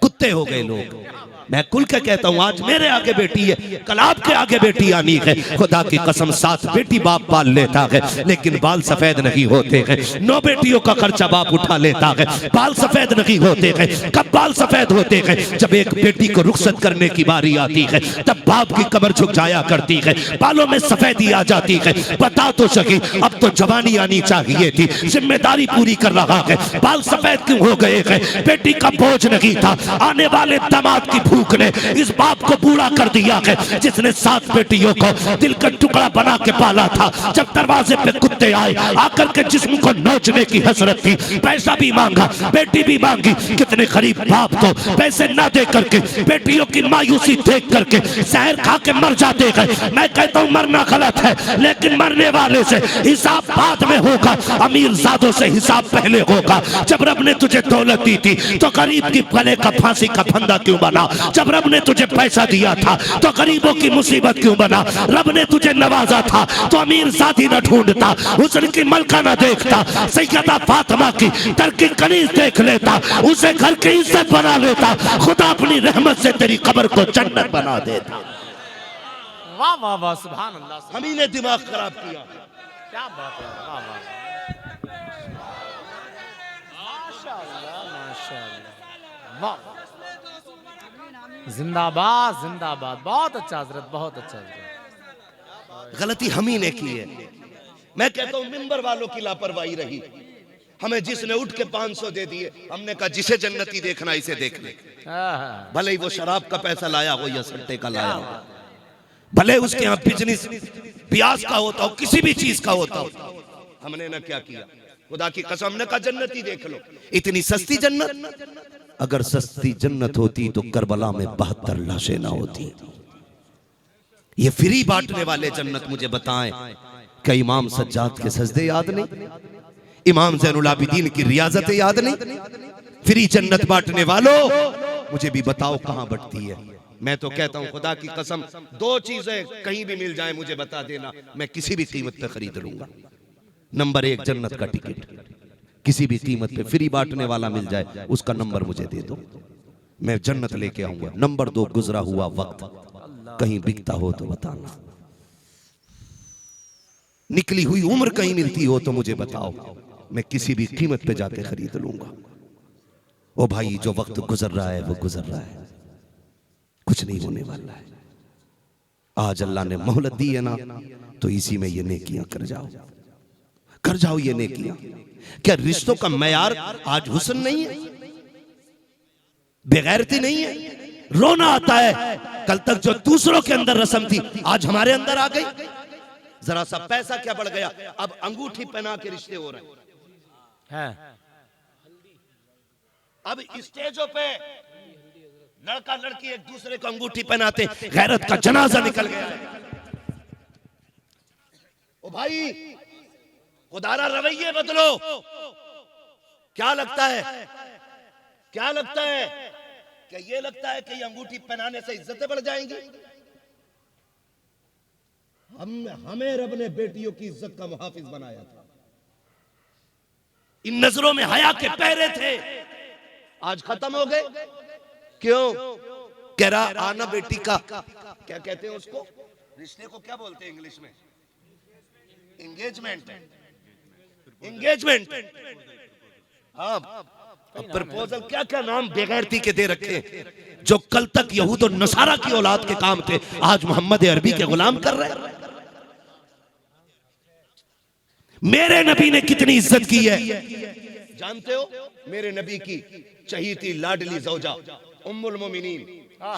कुत्ते हो गए लोग। मैं खुल के कहता हूं आज मेरे आगे बेटी है, कल आपके आगे बेटी आनी है। खुदा की कसम 7 बेटी बाप पाल लेता है, लेकिन बाल सफेद नहीं होते हैं। 9 बेटियों का खर्चा बाप उठा लेता है, बाल सफेद नहीं होते हैं। कब बाल सफेद होते हैं? जब एक बेटी को रुखसत करने की बारी आती है, तब बाप की कमर झुक जाया करती है, बालों में सफेदी आ जाती है। बता तो सकी अब तो जवानी आनी चाहिए थी, जिम्मेदारी पूरी कर रहा है, बाल सफेद क्यों हो गए हैं? बेटी का बोझ नहीं था, आने वाले दामाद की भूख ने इस बाप को बूढ़ा कर दिया है जिसने 7 बेटियों को दिल का टुकड़ा बना के पाला था। जब दरवाजे पे कुत्ते आए, आकर के जिस्म को नोचने की हसरत थी, पैसा भी मांगा, बेटी भी मांगी। कितने गरीब बाप को पैसे ना दे करके, बेटियों की मायूसी देख करके जहर खा के मर जाते हैं। मैं कहता हूँ मरना गलत है, लेकिन मरने वाले से हिसाब बाद में होगा, अमीर जादों से हिसाब पहले होगा। जब रब ने तुझे दौलत दी थी तो गरीब की गले का फांसी का फंदा क्यों बना? जब रब ने तुझे पैसा दिया था तो गरीबों की मुसीबत क्यों बना? रब ने तुझे नवाजा था तो अमीर जादी न ढूंढता, हुस्न की मलका न देखता, सैयदा फातिमा की तरकी कनीज देख लेता, उसे घर की इज्जत बना लेता। खुदा अपनी रहमत से तेरी कब्र को जन्नत बना देता। वाह वाह वाह, सुभान अल्लाह। हम ही ने दिमाग खराब किया। क्या बात है, वाह वाह, माशाअल्लाह माशाअल्लाह, वाह। जिंदाबाद जिंदाबाद, बहुत अच्छा हजरत, बहुत अच्छा हजरत। गलती हम ही ने की है। मैं कहता हूं मिंबर वालों की लापरवाही रही। हमें जिसने उठ के 500 दे दिए, हमने कहा जिसे जन्नती देखना इसे देख ले। भले ही वो शराब का पैसा लाया हो या सट्टे का लाया हो, भले उसके यहाँ बिजनेस ब्याज का होता हो, किसी भी चीज का होता हो, हमने ना क्या किया? खुदा की कसम, हमने कहा जन्नती देख लो। इतनी सस्ती जन्नत, अगर सस्ती जन्नत होती तो करबला में 72 लाशें ना होती। ये फ्री बांटने वाले जन्नत मुझे बताएं, क्या इमाम सज्जाद के सजदे याद नहीं? इमाम ज़ैनुल आबिदीन की रियाजतें याद नहीं? फ्री जन्नत बांटने वालों मुझे भी बताओ कहां बटती है? मैं तो कहता हूं खुदा की कसम, 2 चीजें कहीं भी मिल जाए मुझे बता देना, मैं किसी भी कीमत पे खरीद लूंगा। नंबर 1 जन्नत का टिकट, किसी भी कीमत पे फ्री बांटने वाला मिल जाए उसका नंबर मुझे दे दो, मैं जन्नत लेके आऊंगा। नंबर 2 गुजरा हुआ वक्त कहीं बिकता हो तो बताना, निकली हुई उम्र कहीं मिलती हो तो मुझे बताओ, मैं किसी भी कीमत पे जाके खरीद लूंगा। ओ भाई, जो वक्त गुजर रहा है वो गुजर रहा है, कुछ नहीं होने वाला है। आज अल्लाह ने मोहलत दी है ना, तो इसी में ये नेकियां कर जाओ ये नेकियां। क्या रिश्तों का मयार आज हुस्न नहीं है, बेगैरती नहीं है? रोना आता है, कल तक जो दूसरों के अंदर रस्म थी आज हमारे अंदर आ गई। जरा सा पैसा क्या बढ़ गया, अब अंगूठी पहना के रिश्ते हो रहे हैं। अब स्टेजों पे लड़का लड़की एक दूसरे को अंगूठी पहनाते, गैरत का जनाजा निकल गया है। ओ भाई, खुदारा रवैये बदलो। क्या लगता है क्या ये लगता है कि ये अंगूठी पहनाने से इज्जतें बढ़ जाएंगी? हमें रब ने बेटियों की इज्जत का मुहाफिज बनाया था। इन नजरों में हया के पहरे थे, आज खत्म हो गए। क्यों? कह रहा आना बेटी का, क्या कहते हैं उसको, रिश्ते को क्या बोलते हैं इंग्लिश में? एंगेजमेंट। हाँ, प्रपोजल, क्या क्या नाम बेगैरती के दे रखे। जो कल तक यहूद और नसारा की औलाद के काम थे, आज मोहम्मद अरबी के गुलाम कर रहे हैं। मेरे नबी ने कितनी इज्जत की है जानते हो? मेरे नबी की चहीती लाडली ज़ौजा उम्मुल मोमिनीन,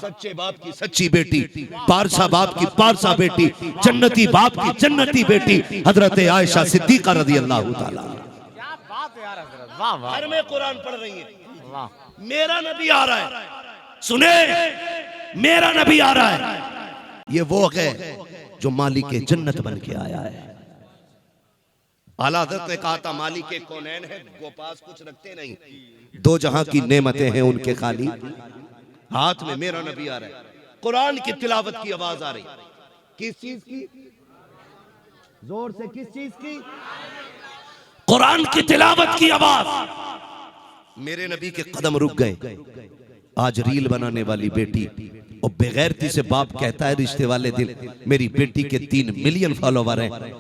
सच्चे बाप की सच्ची बेटी, पारसा बाप की पारसा बेटी, जन्नती बाप की जन्नती बेटी, हजरत आयशा सिद्दीका रज़ी अल्लाह ताला। क्या बात है यार हजरत, वाह वाह। घर में कुरान पढ़ रही है, वाह। मेरा नबी आ रहा है, सुने, मेरा नबी आ रहा है। ये वो है जो मालिक जन्नत बन के आया है। आला हज़रत ने कहा था मालिक कौनैन है, वो पास कुछ रखते नहीं, 2 जहां की नेमतें हैं उनके खाली हाथ में मेरा नबी आ रहा है। कुरान की तिलावत की आवाज आ रही, किस चीज की? जोर से, किस चीज की? कुरान की तिलावत की आवाज। मेरे नबी के कदम रुक गए। आज रील बनाने वाली बेटी और बेगैरती से बाप कहता है रिश्ते वाले दिन, मेरी बेटी के 3 मिलियन फॉलोवर हैं।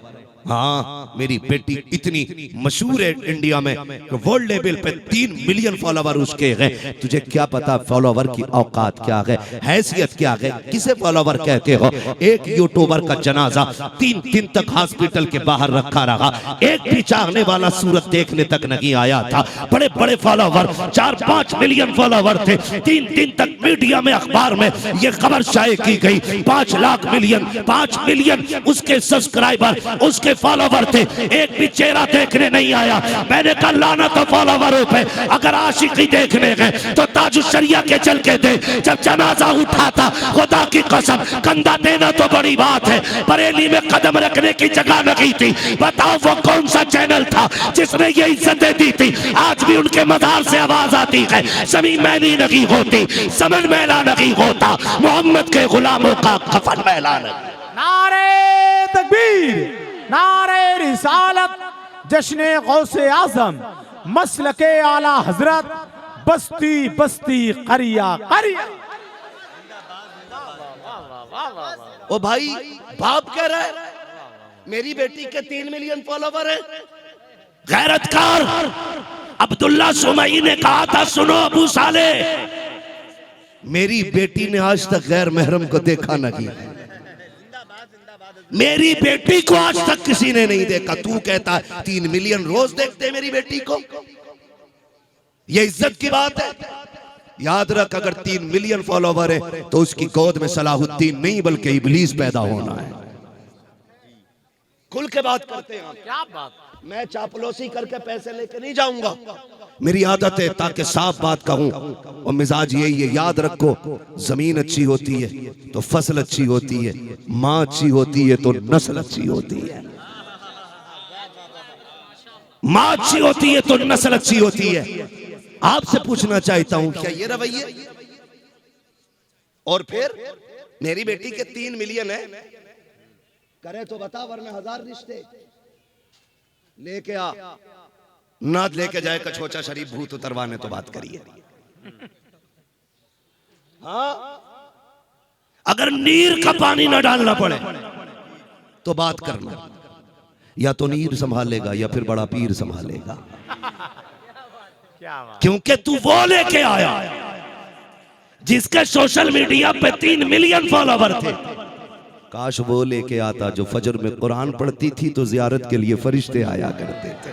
हाँ, मेरी बेटी इतनी मशहूर है इंडिया में, वर्ल्ड लेवल पे 3 मिलियन फॉलोवर उसके हैं। तुझे क्या पता फॉलोवर की औकात क्या है, हैसियत क्या है, किसे फॉलोवर कहते हो? एक यूट्यूबर का जनाजा 3 दिन तक हॉस्पिटल के बाहर रखा रहा, एक भी चाहने वाला सूरत देखने तक नहीं आया था। बड़े बड़े फॉलोवर, 4-5 मिलियन फॉलोवर थे। 3 दिन तक मीडिया में, अखबार में ये खबर शाये की गई, 5 लाख मिलियन, 5 मिलियन उसके सब्सक्राइबर, उसके फॉलोवर थे, एक भी चेहरा देखने नहीं आया। मैंने कहा लानत फॉलोवरों पे, अगर आशिकी देखने गए तो ताजुशरिया के चल के थे। जब जनाजा उठा था, खुदा की कसम, कंधा देना तो बड़ी बात है, बरेली में कदम रखने की जगह नहीं थी। बताओ वो कौन सा चैनल था जिसने ये इज्जतें दी थी? आज भी उनके मजार से आवाज आती है, जमीन मैली नहीं होती, समन मैला नहीं होता, मोहम्मद के गुलामों का कफन मैला नहीं। नारे तकबीर, नारे रिसालत, जश्ने गौसे आजम, मसलके आला हजरत, बस्ती बस्ती करिया करिया। ओ भाई, बाप कह रहा है मेरी बेटी के 3 मिलियन फॉलोवर है। गैरतकार अब्दुल्ला सुमई ने कहा था, सुनो अबू साले, मेरी बेटी ने आज तक गैर महरम को देखा नहीं, मेरी बेटी को आज तक किसी ने नहीं देखा। तू कहता है 3 मिलियन रोज देखते हैं मेरी बेटी को, ये इज्जत की बात है। याद रख, अगर 3 मिलियन फॉलोवर है तो उसकी गोद में सलाहुद्दीन नहीं बल्कि इब्लीस पैदा होना है। खुल के बात करते हैं, क्या बात। मैं चापलूसी करके पैसे लेके नहीं जाऊंगा, मेरी आदत है ताकि साफ बात कहूं। और मिजाज यही है, याद रखो, जमीन अच्छी होती है तो फसल अच्छी होती है, माँ अच्छी होती है तो नस्ल अच्छी होती है, माँ अच्छी होती है तो नस्ल अच्छी होती है। आपसे पूछना चाहता हूं, क्या ये रवैये और फिर मेरी बेटी के 3 मिलियन है, करे तो बता, वरना 1000 रिश्ते लेके आ, ना लेके जाए कछोचा शरीफ भूत उतरवाने तो बात करिए। हाँ, अगर नीर का पानी ना डालना पड़े तो बात करना, या तो नीर संभालेगा या फिर बड़ा पीर संभालेगा। क्योंकि तू वो लेके आया जिसके सोशल मीडिया पे 3 मिलियन फॉलोवर थे। काश वो लेके आता जो फजर में कुरान पढ़ती थी तो जियारत के लिए फरिश्ते आया करते थे।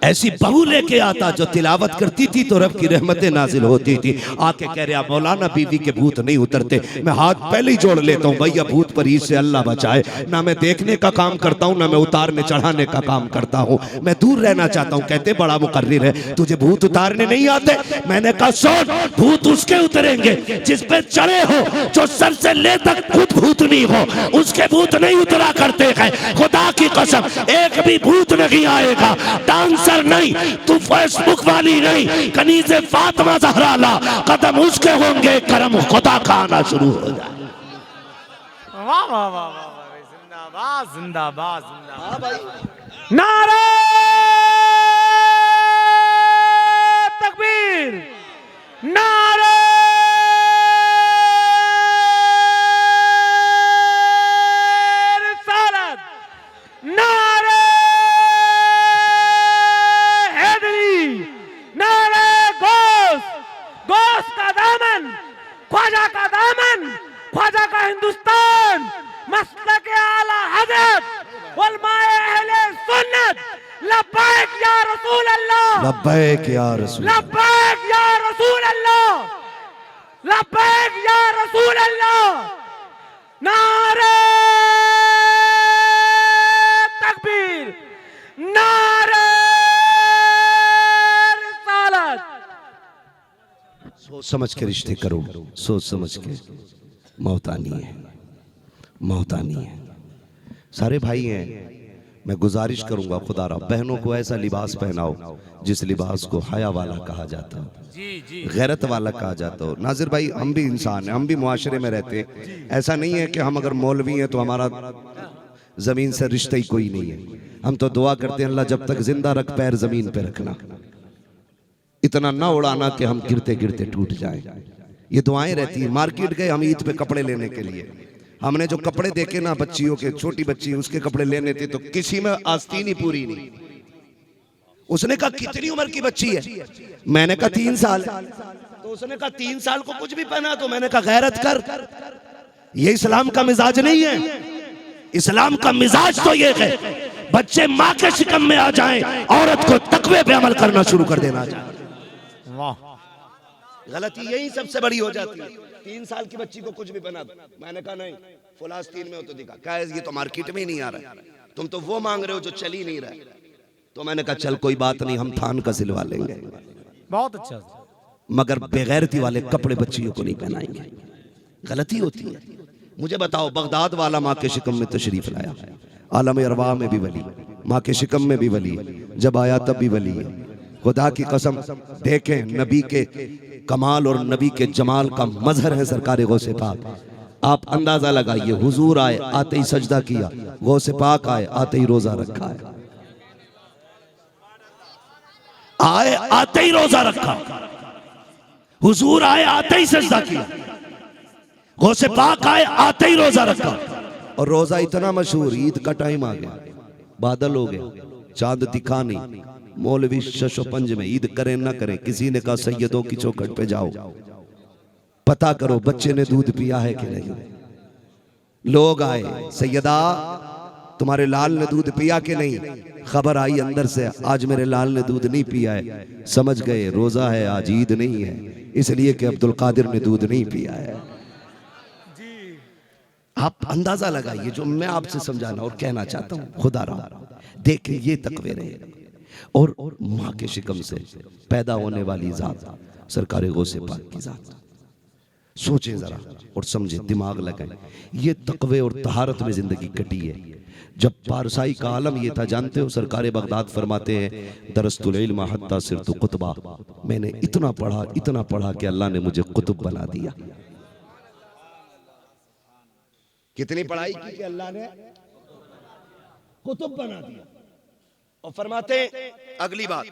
ऐसी बहू लेके आता जो तिलावत करती थी तो रब की रहमतें नाजिल होती थी। आके कह रहा मौलाना बीवी के भूत नहीं उतरते। मैं हाथ पहले ही जोड़ लेता हूँ, भैया भूत परीज से अल्लाह बचाए। ना मैं देखने का काम करता हूँ, ना मैं उतारने चढ़ाने का काम करता हूँ, मैं दूर रहना चाहता हूँ। कहते बड़ा मुकर्रिर है, तुझे भूत उतारने नहीं आते? मैंने कहा सोच, भूत उसके उतरेंगे जिस पे चढ़े हो, जो सर से ले तक खुद भूत नहीं हो, उसके भूत नहीं उतरा करते हैं। खुदा की कसम एक भी भूत नहीं आएगा। डांसर नहीं, तू फेसबुक वाली नहीं, कनीज़े फातिमा ज़हरा ला, कदम उसके होंगे, करम खुदा का आना शुरू हो जाए। वाह वाह वाह वाह, जिंदाबाद जिंदाबाद जिंदाबाद। हाँ भाई, नारे तकबीर, नारे रिसालत, नारे हैदरी, नारे गौस, गौस का दामन, ख्वाजा का दामन, ख्वाजा का हिंदुस्तान, मसलक आला हजरत उलमाए अहले सुन्नत। लब्बैक या रसूल अल्लाह, लब्बैक या रसूल, लब्बैक या रसूल अल्लाह, लब्बैक या रसूल अल्लाह। नारे तकबीर, नारे रिसालत। सोच समझ के रिश्ते करो, सोच समझ के। मौत आनी है, मौत आनी है। सारे भाई हैं, मैं गुजारिश करूंगा खुदा रा, बहनों को ऐसा लिबास पहनाओ जिस लिबास को हया वाला कहा जाता हो, गैरत वाला कहा जाता हो। नाजिर भाई, हम भी इंसान हैं, हम भी मुआशरे में रहते हैं। ऐसा नहीं है कि हम अगर मौलवी हैं तो हमारा जमीन से रिश्ता ही कोई नहीं है। हम तो दुआ करते हैं, अल्लाह जब तक जिंदा रख पैर जमीन पे रखना, इतना ना उड़ाना कि हम गिरते गिरते टूट जाएं। ये दुआएं रहती है। मार्केट गए हम ईद पे कपड़े लेने के लिए, हमने जो कपड़े देखे ना बच्चियों के, छोटी बच्ची उसके कपड़े लेने थे तो किसी में आस्तीन ही पूरी नहीं। उसने कहा कितनी उम्र की बच्ची है? मैंने कहा 3 साल। तो उसने कहा 3 साल को कुछ भी पहना? तो मैंने कहा गैरत कर, ये इस्लाम का मिजाज नहीं है। इस्लाम का मिजाज तो ये है बच्चे माँ के शिकम में आ जाएं, औरत को तकवे पे अमल करना शुरू कर देना चाहिए। गलती यही सबसे बड़ी हो जाती है। 3 साल की बच्ची को कुछ भी बना दो। मैंने कहा नहीं, फलस्तीन में हो तो दिखा। क्या ये तो मार्केट में ही नहीं आ रहा है, तुम तो वो मांग रहे हो जो चल ही नहीं रहा है। तो मैंने कहा चल कोई बात नहीं, हम थान का सिलवा लेंगे, बहुत अच्छा, मगर बेगैरती वाले कपड़े बच्चियों को नहीं पहनाएंगे। गलती होती है। मुझे बताओ, बगदाद वाला माँ के शिकम में तशरीफ लाया, आलम अरवा में भी वली, माँ के शिकम में भी वली, जब आया तब भी वली है। खुदा की कसम देखें, नबी के कमाल और नबी के जमाल का मजहर है सरकार गौसे पाक। आप अंदाजा लगाइए, हुजूर आए आते ही सजदा किया, गौसे पाक आए आते ही रोजा रखा है, आए आते ही रोजा रखा, हुजूर आए आते ही सजदा किया, गौसे पाक आए आते ही रोजा रखा। और रोजा इतना मशहूर, ईद का टाइम आ गया, बादल हो गए, चांद दिखा नहीं। मौलवी शशो पंज में ईद करें ना करें, किसी ने कहा सैयदों की चौखट पे जाओ, पता करो बच्चे ने दूध पिया है कि नहीं। लोग आए, सैयदा तुम्हारे लाल ने दूध पिया कि नहीं? खबर आई अंदर से, आज मेरे लाल ने दूध नहीं पिया है। समझ गए रोजा है, आज ईद नहीं है, इसलिए कि अब्दुल कादिर ने दूध नहीं पिया है। आप अंदाजा लगाइए जो मैं आपसे समझाना और कहना चाहता हूं। खुदा रहा देखिए, ये तकवे रहे। और माँ के शिकम से पैदा होने वाली जात सरकार गौसे पाक की जात। सोचें जरा और समझें, दिमाग लगाएं। ये तकवे और तहारत में जिंदगी कटी है। जब पारसाई का आलम ये था, जानते हो, सरकार बगदाद फरमाते हैं दरस्तुल इल्म हत्ता सिरतु कुतबा, मैंने इतना पढ़ा कि अल्लाह ने मुझे कुतुब बना दिया। कितनी पढ़ाई की कि अल्लाह ने कुतुब बना दिया। और फरमाते अगली बात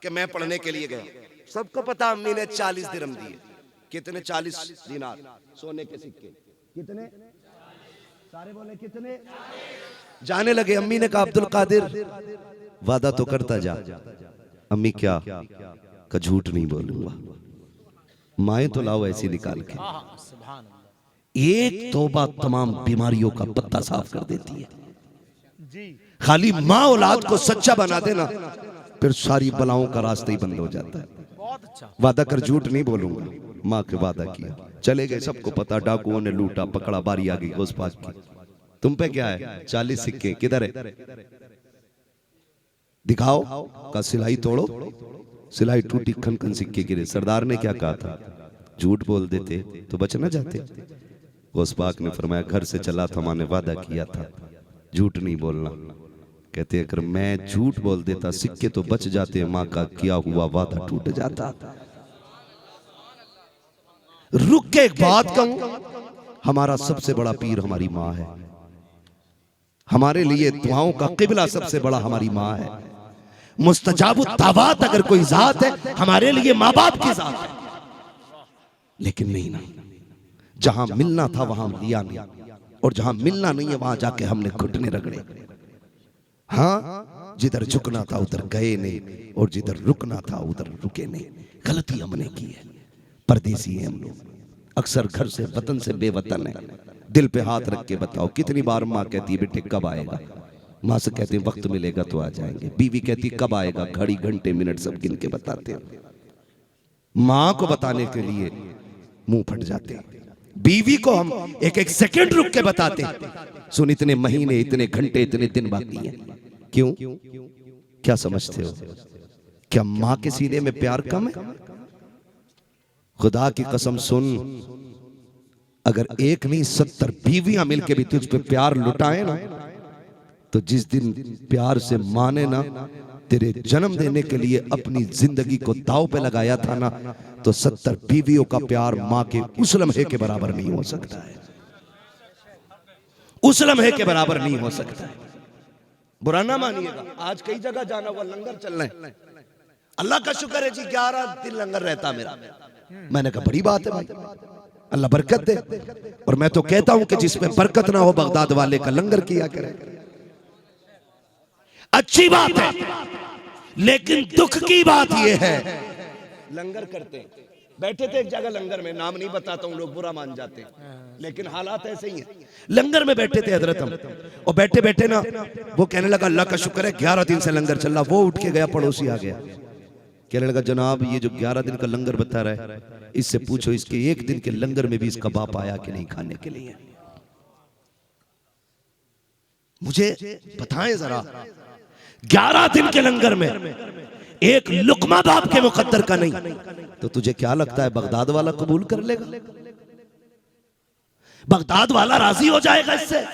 कि मैं पढ़ने के लिए गया, सबको पता अम्मी ने 40 दिरहम दिए। कितने? 40 दिनार सोने के सिक्के। कितने? सारे बोले कितने? जाने लगे। अम्मी ने कहा अब्दुल कादिर वादा तो करता जा। अम्मी क्या? का झूठ नहीं बोलूंगा। माए तो लाओ ऐसी निकाल के। एक तौबा तमाम बीमारियों का पत्ता साफ कर देती है। खाली माँ औलाद को सच्चा बना देना, फिर सारी बलाओं का रास्ता ही बंद हो जाता है। वादा कर झूठ नहीं बोलूंगा। माँ के वादा किया, चले गए। सबको पता, डाकुओं ने लूटा पकड़ा, बारी आ गई घोष पास की। तुम पे क्या है? 40 सिक्के। किधर है? दिखाओ। का सिलाई तोड़ो। सिलाई टूटी, खन खन सिक्के गिरे। सरदार ने क्या कहा था? झूठ बोल देते तो बच न जाते। घोष पाक ने फरमाया घर से चला था, माँ ने वादा किया था झूठ नहीं बोलना। कहते अगर मैं झूठ बोल देता सिक्के तो बच जाते, माँ का किया हुआ वादा टूट जाता। रुक के एक बात कहूं, हमारा सबसे बड़ा पीर हमारी माँ है। हमारे लिए दुआओं का किबला सबसे बड़ा हमारी माँ है। मुस्तजाबु दावात अगर कोई जात है, हमारे लिए माँ बाप की जात है। लेकिन नहीं ना, जहां मिलना था वहां लिया नहीं, और जहां मिलना नहीं है वहां जाके हमने घुटने रगड़े। हाँ, जिधर झुकना था उधर गए नहीं, और जिधर रुकना था उधर रुके नहीं। गलती हमने की है। परदेसी हैं हम लोग, अक्सर घर से वतन से बेवतन है। दिल पे हाथ रख के बताओ, कितनी बार माँ कहती है बेटे कब आएगा? माँ से कहते हैं वक्त मिलेगा तो आ जाएंगे। बीवी कहती कब आएगा? घड़ी घंटे मिनट सब गिन के बताते हैं। माँ को बताने के लिए मुंह फट जाते हैं, बीवी को हम एक एक सेकंड रुक के बताते हैं, सुन इतने महीने, इतने घंटे, इतने दिन बाकी हैं। क्यों? क्या समझते हो? क्या माँ के सीने में प्यार कम है? खुदा की कसम सुन, अगर एक नहीं 70 बीवियां मिलके भी तुझ पे प्यार लुटाए ना, तो जिस दिन प्यार से माने ना, तेरे जन्म देने के लिए अपनी जिंदगी को दांव पे लगाया था ना, तो 70 बीवियों का प्यार माँ के उस लम्हे के बराबर नहीं हो सकता है। उस लम्हे के बराबर नहीं हो सकता है। बुरा ना मानिएगा, आज कई जगह जाना हुआ लंगर चल रहे हैं। अल्लाह का शुक्र है जी 11 दिन लंगर रहता मेरा। मैंने कहा बड़ी बात है भाई, अल्लाह बरकत दे। और मैं तो कहता हूं कि जिसमें बरकत ना हो बगदाद वाले का लंगर किया करे। अच्छी बात है, लेकिन दुख की बात यह है, लंगर करते हैं। बैठे थे एक जगह लंगर में, नाम नहीं बताता हूं, लोग बुरा मान जाते हैं, लेकिन हालात ऐसे ही हैं। लंगर में बैठे थे हजरत हम, और बैठे बैठे ना वो कहने लगा अल्लाह का शुक्र है 11 दिन से लंगर चल रहा। वो उठ के गया, पड़ोसी आ गया, कहने लगा जनाब ये जो 11 दिन का लंगर बता रहा है, इससे पूछो इसके एक दिन के लंगर में भी इसका बाप आया कि नहीं खाने के लिए। मुझे बताएं जरा, 11 दिन के लंगर में एक लुकमा बाप के मुकद्दर का नहीं, तो तुझे क्या लगता है बगदाद वाला कबूल कर लेगा? बगदाद वाला राजी हो जाएगा इससे?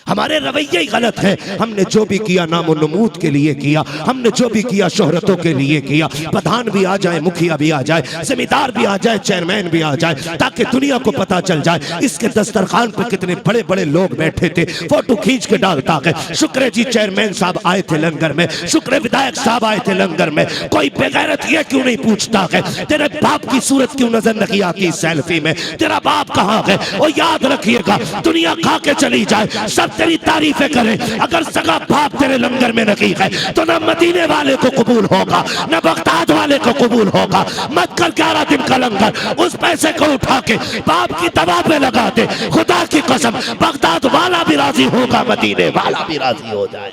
हमारे रवैये ही गलत है। हमने जो भी किया नामो नमूद के लिए किया, हमने जो भी किया शोहरतों के लिए किया। प्रधान भी आ जाए, मुखिया भी आ जाए, जमींदार भी आ जाए, चेयरमैन भी आ जाए, ताकि दुनिया को पता चल जाए इसके दस्तरखान पे कितने बड़े बड़े लोग बैठे थे, फोटो खींच के डालता है। शुक्र जी चेयरमैन साहब आए थे लंगर में, शुक्र विधायक साहब आए थे लंगर में। कोई बेगैरत ये क्यों नहीं पूछता है तेरे बाप की सूरत क्यों नजर नहीं आती सेल्फी में, तेरा बाप कहाँ है? और याद रखिएगा दुनिया खा के चली जाए, सब तेरी तारीफें करें, अगर सगा बाप तेरे लंगर में नहीं है तो ना मदीने वाले को कबूल होगा, ना बगदाद वाले को कबूल होगा। मत कर 11 दिन का लंगर, उस पैसे को उठा के बाप की दवा पे लगा दे। खुदा की कसम बगदाद वाला भी राजी होगा, मदीने वाला भी राजी हो जाए।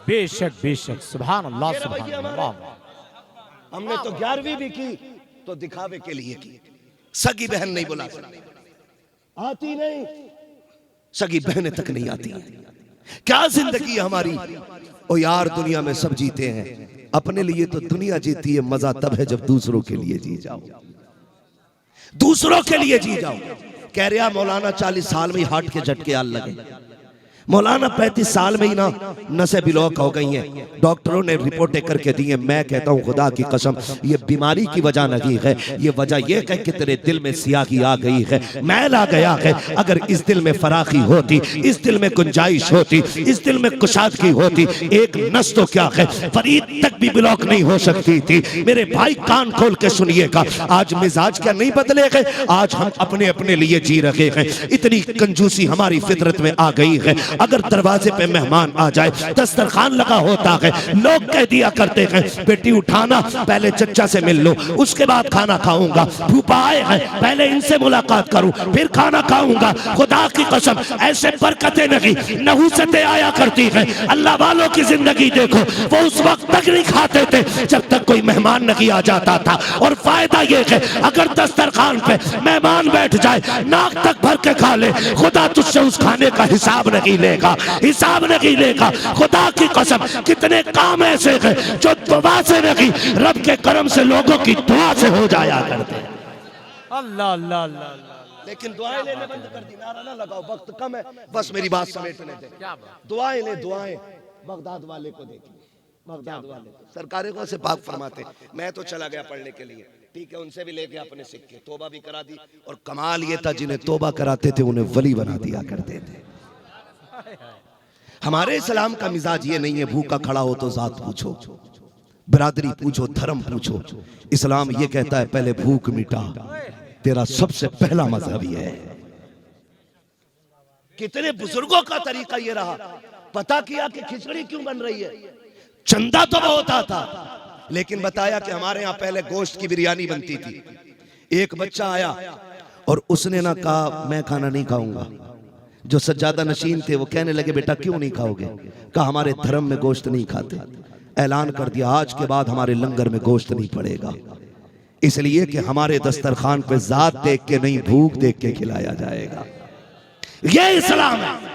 बेशक बेशक, सुभान अल्लाह सुभान अल्लाह। हमने तो 11वीं भी की तो दिखावे के लिए की। सगी बहन नहीं बुला सकती, आती नहीं, सगी बहनें तक नहीं आती। क्या जिंदगी है हमारी। ओ यार दुनिया में सब जीते हैं, अपने लिए तो दुनिया जीती है। मजा तब है जब दूसरों के लिए जी जाओ, दूसरों के लिए जी जाओ, कह रहा मौलाना 40 साल में ही हार्ट के झटके आने लगे, मौलाना 35 साल में ही ना नसें ब्लॉक हो गई हैं, डॉक्टरों ने रिपोर्टें करके दी हैं। मैं कहता हूँ खुदा की कसम ये बीमारी की वजह नहीं है, ये वजह यह है कि तेरे दिल में सियाही आ गई है, मैल आ गया है। अगर इस दिल में फराखी होती, इस दिल में गुंजाइश होती, इस दिल में कुशादगी होती, एक नस तो क्या है फरीद तक भी ब्लॉक नहीं हो सकती थी। मेरे भाई कान खोल के सुनिएगा, आज मिजाज क्या नहीं बदले गए, आज हम अपने अपने लिए जी रहे हैं। इतनी कंजूसी हमारी फितरत में आ गई है। अगर दरवाजे पे मेहमान आ जाए, दस्तरखान लगा होता है, लोग कह दिया करते हैं बेटी उठाना पहले चचा से मिल लो, उसके बाद खाना खाऊंगा, फूफा आए हैं पहले इनसे मुलाकात करूं फिर खाना खाऊंगा। खुदा की कसम ऐसे बरकतें नहीं नहुसतें आया करती हैं। अल्लाह वालों की जिंदगी देखो, वो उस वक्त तक नहीं खाते थे जब तक कोई मेहमान नहीं आ जाता था। और फायदा ये है अगर दस्तरखान पे मेहमान बैठ जाए, नाक तक भर के खा ले, खुदा तुझसे उस खाने का हिसाब नहीं लेगा, हिसाब नहीं लेगा। खुदा की कसम कितने काम ऐसे हैं जो दुआ से नहीं रब के करम से लोगों की दुआ से हो जाया करते हैं। अल्लाह अल्लाह अल्लाह। लेकिन दुआएं लेने बंद कर दी, नारा ना लगाओ, वक्त कम है, बस मेरी बात समेटने दे। दुआएं ले, दुआएं बगदाद वाले को देखिए, बगदाद वाले सरकारें को से पाक फरमाते। मैं तो चला गया पढ़ने के लिए, ठीक है, उनसे भी लेके अपने सिक्के, तोबा भी करा दी। और कमाल ये था जिन्हें तोबा कराते थे उन्हें वली बना दिया करते थे। हमारे इस्लाम का मिजाज ये नहीं है भूखा खड़ा हो तो जात पूछो, बिरादरी पूछो, धर्म पूछो। इस्लाम ये कहता है पहले भूख मिटा, तेरा सबसे पहला मजहब ये है। कितने बुजुर्गों का तरीका ये रहा, पता किया कि खिचड़ी क्यों बन रही है, चंदा तो बहुत आता, लेकिन बताया कि हमारे यहाँ पहले गोश्त की बिरयानी बनती थी। एक बच्चा आया और उसने ना कहा मैं खाना नहीं खाऊंगा। जो सज्जादा नशीन थे वो कहने लगे बेटा क्यों नहीं खाओगे, कहा हमारे धर्म में गोश्त नहीं खाते। ऐलान कर दिया आज के बाद हमारे लंगर में गोश्त नहीं पड़ेगा, इसलिए कि हमारे दस्तरखान पे जात देख के नहीं भूख देख के खिलाया जाएगा। ये इस्लाम है।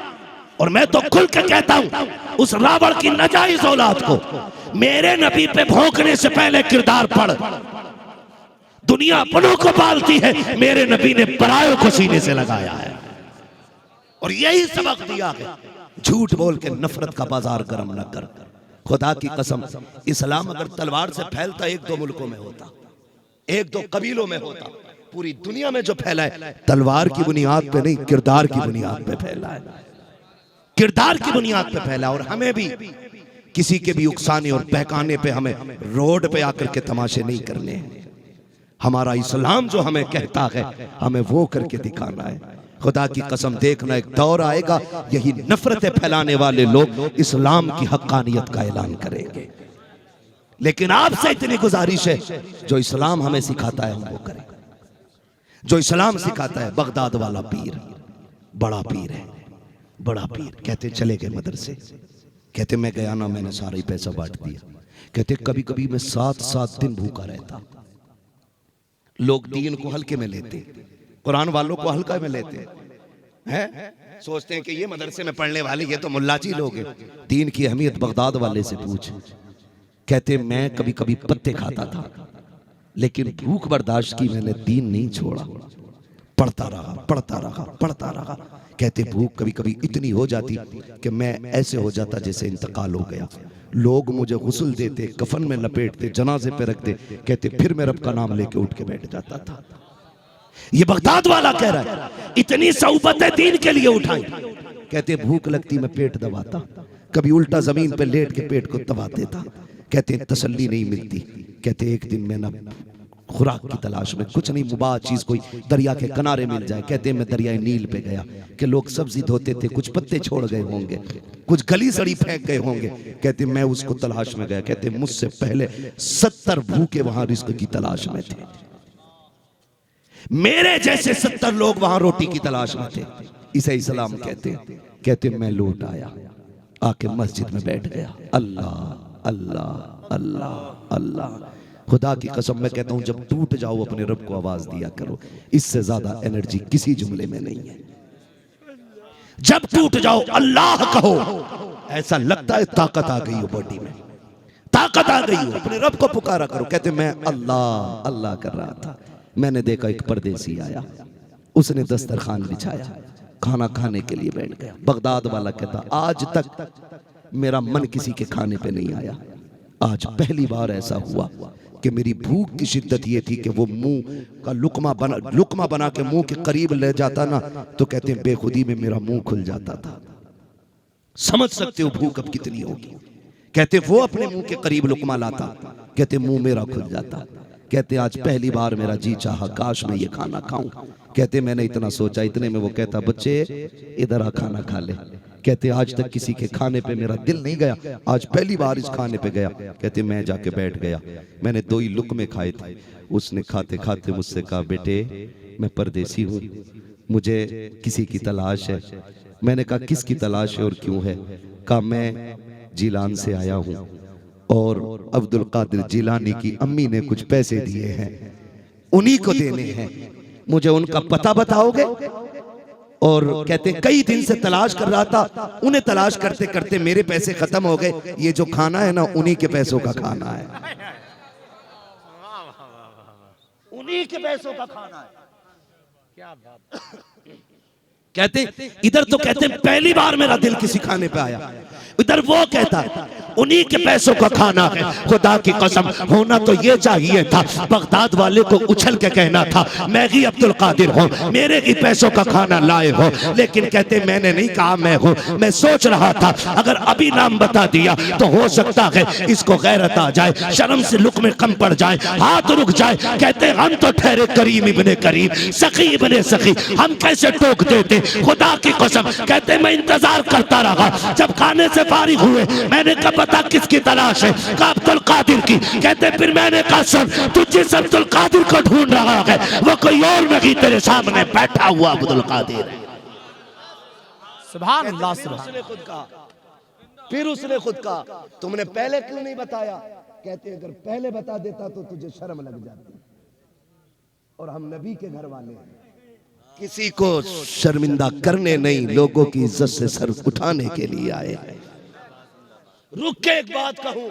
और मैं तो खुल के कहता हूं उस रावण की नाजायज औलाद को, मेरे नबी पे भौंकने से पहले किरदार पढ़। दुनिया अपनों को पालती है, मेरे नबी ने परायों को सीने से लगाया है। और यही सबक दिया है, झूठ बोल के नफरत का बाजार गर्म न कर। खुदा की कसम इस्लाम अगर तलवार से फैलता एक दो मुल्कों में होता, एक दो कबीलों में होता, पूरी दुनिया में जो फैला है तलवार की बुनियाद पे नहीं किरदार की बुनियाद पे फैला है, किरदार की बुनियाद पे फैला। और हमें भी किसी के भी उकसाने और बहकाने पे हमें रोड पे आकर के तमाशे नहीं करने हैं। हमारा इस्लाम जो हमें कहता है हमें वो करके दिखाना है। खुदा की कसम देखना एक दौर आएगा यही नफरतें फैलाने वाले लोग इस्लाम की हक्कानियत का ऐलान करेंगे। लेकिन आपसे इतनी गुजारिश है जो इस्लाम हमें सिखाता है हम वो करें। जो इस्लाम सिखाता है, बगदाद वाला पीर बड़ा पीर है, बड़ा पीर। कहते चले गए मदरसे, कहते मैं गया ना मैंने सारा ही पैसा बांट दिया। कहते कभी कभी मैं 7-7 दिन भूखा रहता। लोग दीन को हल्के में लेते, कुरान वालों को हल्का में लेते हैं, सोचते हैं कि ये मदरसे में पढ़ने वाले ये तो मुल्लाजी लोग हैं। दीन की अहमियत बगदाद वाले से पूछ। कहते मैं कभी कभी पत्ते खाता था लेकिन भूख बर्दाश्त की, मैंने दीन नहीं छोड़ा, पढ़ता रहा पढ़ता रहा पढ़ता रहा। कहते भूख कभी कभी इतनी हो जाती कि मैं ऐसे हो जाता जैसे इंतकाल हो गया। लोग मुझे गुस्ल देते, कफन में लपेटते, जनाजे पे रखते। कहते फिर मैं रब का नाम लेके उठ के बैठ जाता था। ये बगदाद वाला कह रहा है इतनी सौबतें दीन के लिए उठाई। कहते भूख लगती मैं पेट दबाता, कभी उल्टा जमीन पे लेट के पेट को दबा देता। कहते तसल्ली नहीं मिलती। कहते एक दिन मैं ना खुराक की तलाश में, कुछ नहीं मुबाह चीज कोई दरिया के किनारे मिल जाए। कहते मैं दरिया नील पे गया कि लोग सब्जी धोते थे, कुछ पत्ते छोड़ गए होंगे, कुछ गली सड़ी फेंक गए होंगे। कहते मैं उसको तलाश में गया। कहते मुझसे पहले 70 भूखे वहां रिस्क की तलाश में थे, मेरे जैसे 70 लोग वहां रोटी की तलाश में थे। इसे इस्लाम कहते। कहते मैं लौट आया, आके मस्जिद में बैठ गया। अल्लाह अल्लाह अल्लाह अल्लाह। खुदा की कसम मैं कहता हूं जब टूट जाओ अपने रब को आवाज दिया करो, इससे ज्यादा एनर्जी किसी जुमले में नहीं है। जब टूट जाओ अल्लाह कहो, ऐसा लगता है ताकत आ गई हो बॉडी में, ताकत आ गई हो। अपने रब को पुकारा करो। कहते मैं अल्लाह अल्लाह कर रहा था, मैंने देखा एक परदेसी आया, उसने दस्तरखान बिछाया, खाना खाने के लिए बैठ गया। बगदाद वाला कहता आज तक मेरा मन किसी के खाने पे नहीं आया, आज पहली बार ऐसा हुआ कि मेरी भूख की शिद्दत ये थी कि वो मुंह का लुकमा बना के मुंह के करीब ले जाता ना, तो कहते हैं बेखुदी में मेरा मुंह खुल जाता था। समझ सकते हो भूख अब कितनी होगी। कहते वो अपने मुंह के करीब लुकमा लाता, कहते मुंह मेरा खुल जाता। कहते आज पहली बार मेरा जी चाहा काश मैं ये खाना खाऊं। कहते मैंने इतना सोचा, इतने में वो कहता बच्चे इधर आ खाना खा ले। कहते आज तक किसी के खाने पे मेरा दिल नहीं गया, आज पहली बार इस खाने पे गया। कहते मैं जाके बैठ गया, मैंने 2 ही लुकमे खाए थे। उसने खाते खाते मुझसे कहा बेटे मैं परदेसी हूँ, मुझे किसी की तलाश है। मैंने कहा किसकी तलाश है और क्यों है? कहा मैं जिलान से आया हूँ और अब्दुल कादिर जिलानी की अम्मी ने कुछ पैसे दिए हैं, उन्हीं को देने हैं, मुझे उनका पता बताओगे? और कहते कई दिन से तलाश कर रहा था, उन्हें तलाश करते करते मेरे पैसे खत्म हो गए, ये जो खाना है ना उन्हीं के पैसों का खाना है, उन्हीं के पैसों का खाना है। क्या बात। कहते इधर तो कहते पहली बार मेरा दिल किसी खाने पे आया, इधर वो कहता उन्हीं के पैसों का खाना है। खुदा की कसम होना तो ये चाहिए था, बगदाद वाले को उछल के कहना था मैं ही अब्दुल कादिर हूँ, मेरे ही पैसों का खाना लाए हो। लेकिन कहते मैंने नहीं कहा मैं हूँ, मैं सोच रहा था अगर अभी नाम बता दिया तो हो सकता है इसको गैरत आ जाए, शर्म से लुक में कम पड़ जाए, हाथ रुक जाए। कहते हम तो ठहरे करीम इब्ने करीम, सखी इब्ने सखी, हम कैसे टोक देते। खुदा की कसम कहते मैं इंतजार करता रहा, जब खाने से फारिग हुए मैंने कहा पता किसकी तलाश है? कहा अब्दुल कादिर की। कहते फिर मैंने कहा सुन तू जिस अब्दुल कादिर को ढूंढ रहा है वो कोई और नहीं, तेरे सामने बैठा हुआ अब्दुल कादिर है। सुभान अल्लाह। उसने खुद कहा, फिर उसने खुद कहा तुमने पहले क्यों नहीं बताया? कहते अगर पहले बता देता तो तुझे शर्म लग जाती, और हम नबी के घर वाले हैं, किसी को शर्मिंदा करने नहीं, लोगों की इज्जत से सर उठाने के लिए आए। रुक के एक बात कहूं,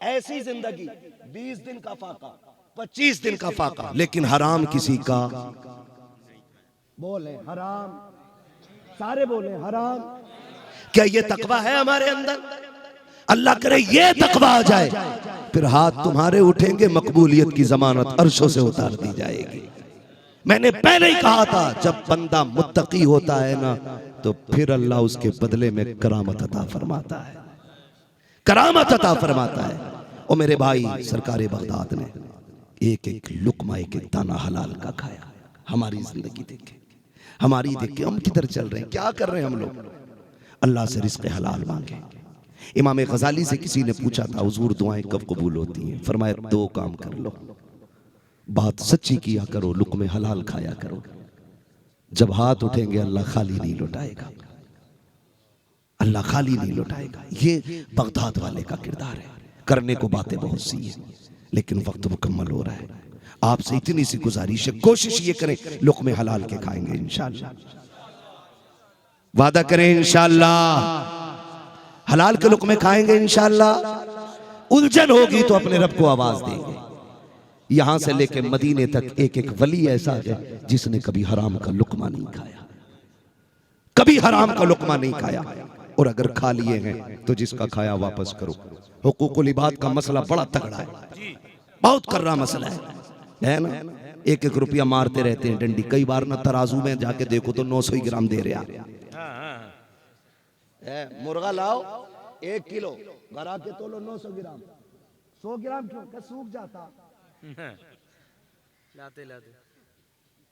ऐसी जिंदगी 20 दिन का फाका, 25 दिन का फाका, लेकिन हराम किसी का बोले हराम, सारे बोले हराम। क्या ये तकवा है हमारे अंदर? अल्लाह करे ये तकवा आ जाए, फिर हाथ तुम्हारे उठेंगे, मकबूलियत की जमानत अर्शों से उतार दी जाएगी। मैंने पहले ही कहा था जब बंदा मुत्तकी होता है ना तो फिर अल्लाह उसके बदले में करामत अता फरमाता है, करामत अता फरमाता है। और मेरे भाई सरकारे बगदाद ने एक एक लुकमा एक एक दाना हलाल का खाया। हमारी जिंदगी देखे, हमारी देखे हम किधर चल रहे हैं, क्या कर रहे हैं हम लोग? अल्लाह से रिज़्क़ हलाल मांगे। इमाम गजाली से किसी ने पूछा था हुजूर दुआएं कब कबूल होती हैं? फरमाया 2 काम कर लो, बात सच्ची किया करो, लुक़्मे हलाल खाया करो। जब हाथ उठेंगे अल्लाह खाली नहीं लौटाएगा, अल्लाह खाली नहीं लौटाएगा। ये बगदाद वाले का किरदार है। करने को बातें बहुत सी हैं लेकिन वक्त मुकम्मल हो रहा है। आपसे इतनी सी गुजारिश है, कोशिश ये करें लुक़्मे हलाल के खाएंगे इंशाअल्लाह, वादा करें इंशाअल्लाह हलाल के लुक़्मे खाएंगे इंशाअल्लाह। उलझन होगी तो अपने रब को आवाज देंगे। यहां से लेके मदीने तक एक एक वली ऐसा है जिसने कभी हराम का लुक़्मा नहीं खाया, कभी हराम का लुक़्मा नहीं खाया। और अगर खा लिए हैं तो जिसका खाया वापस करो। हुकूकुल इबाद का मसला बड़ा तगड़ा है, बहुत कर्रा मसला है ना। 1-1 रुपया मारते रहते हैं डंडी। कई बार ना तराजू में जाके देखो तो 900 ग्राम दे रहे हैं। मुर्गा लाओ 1 किलो, घर आके तोलो 900 ग्राम, 100 ग्राम क्यों क्या सूख जाता? लाते लाते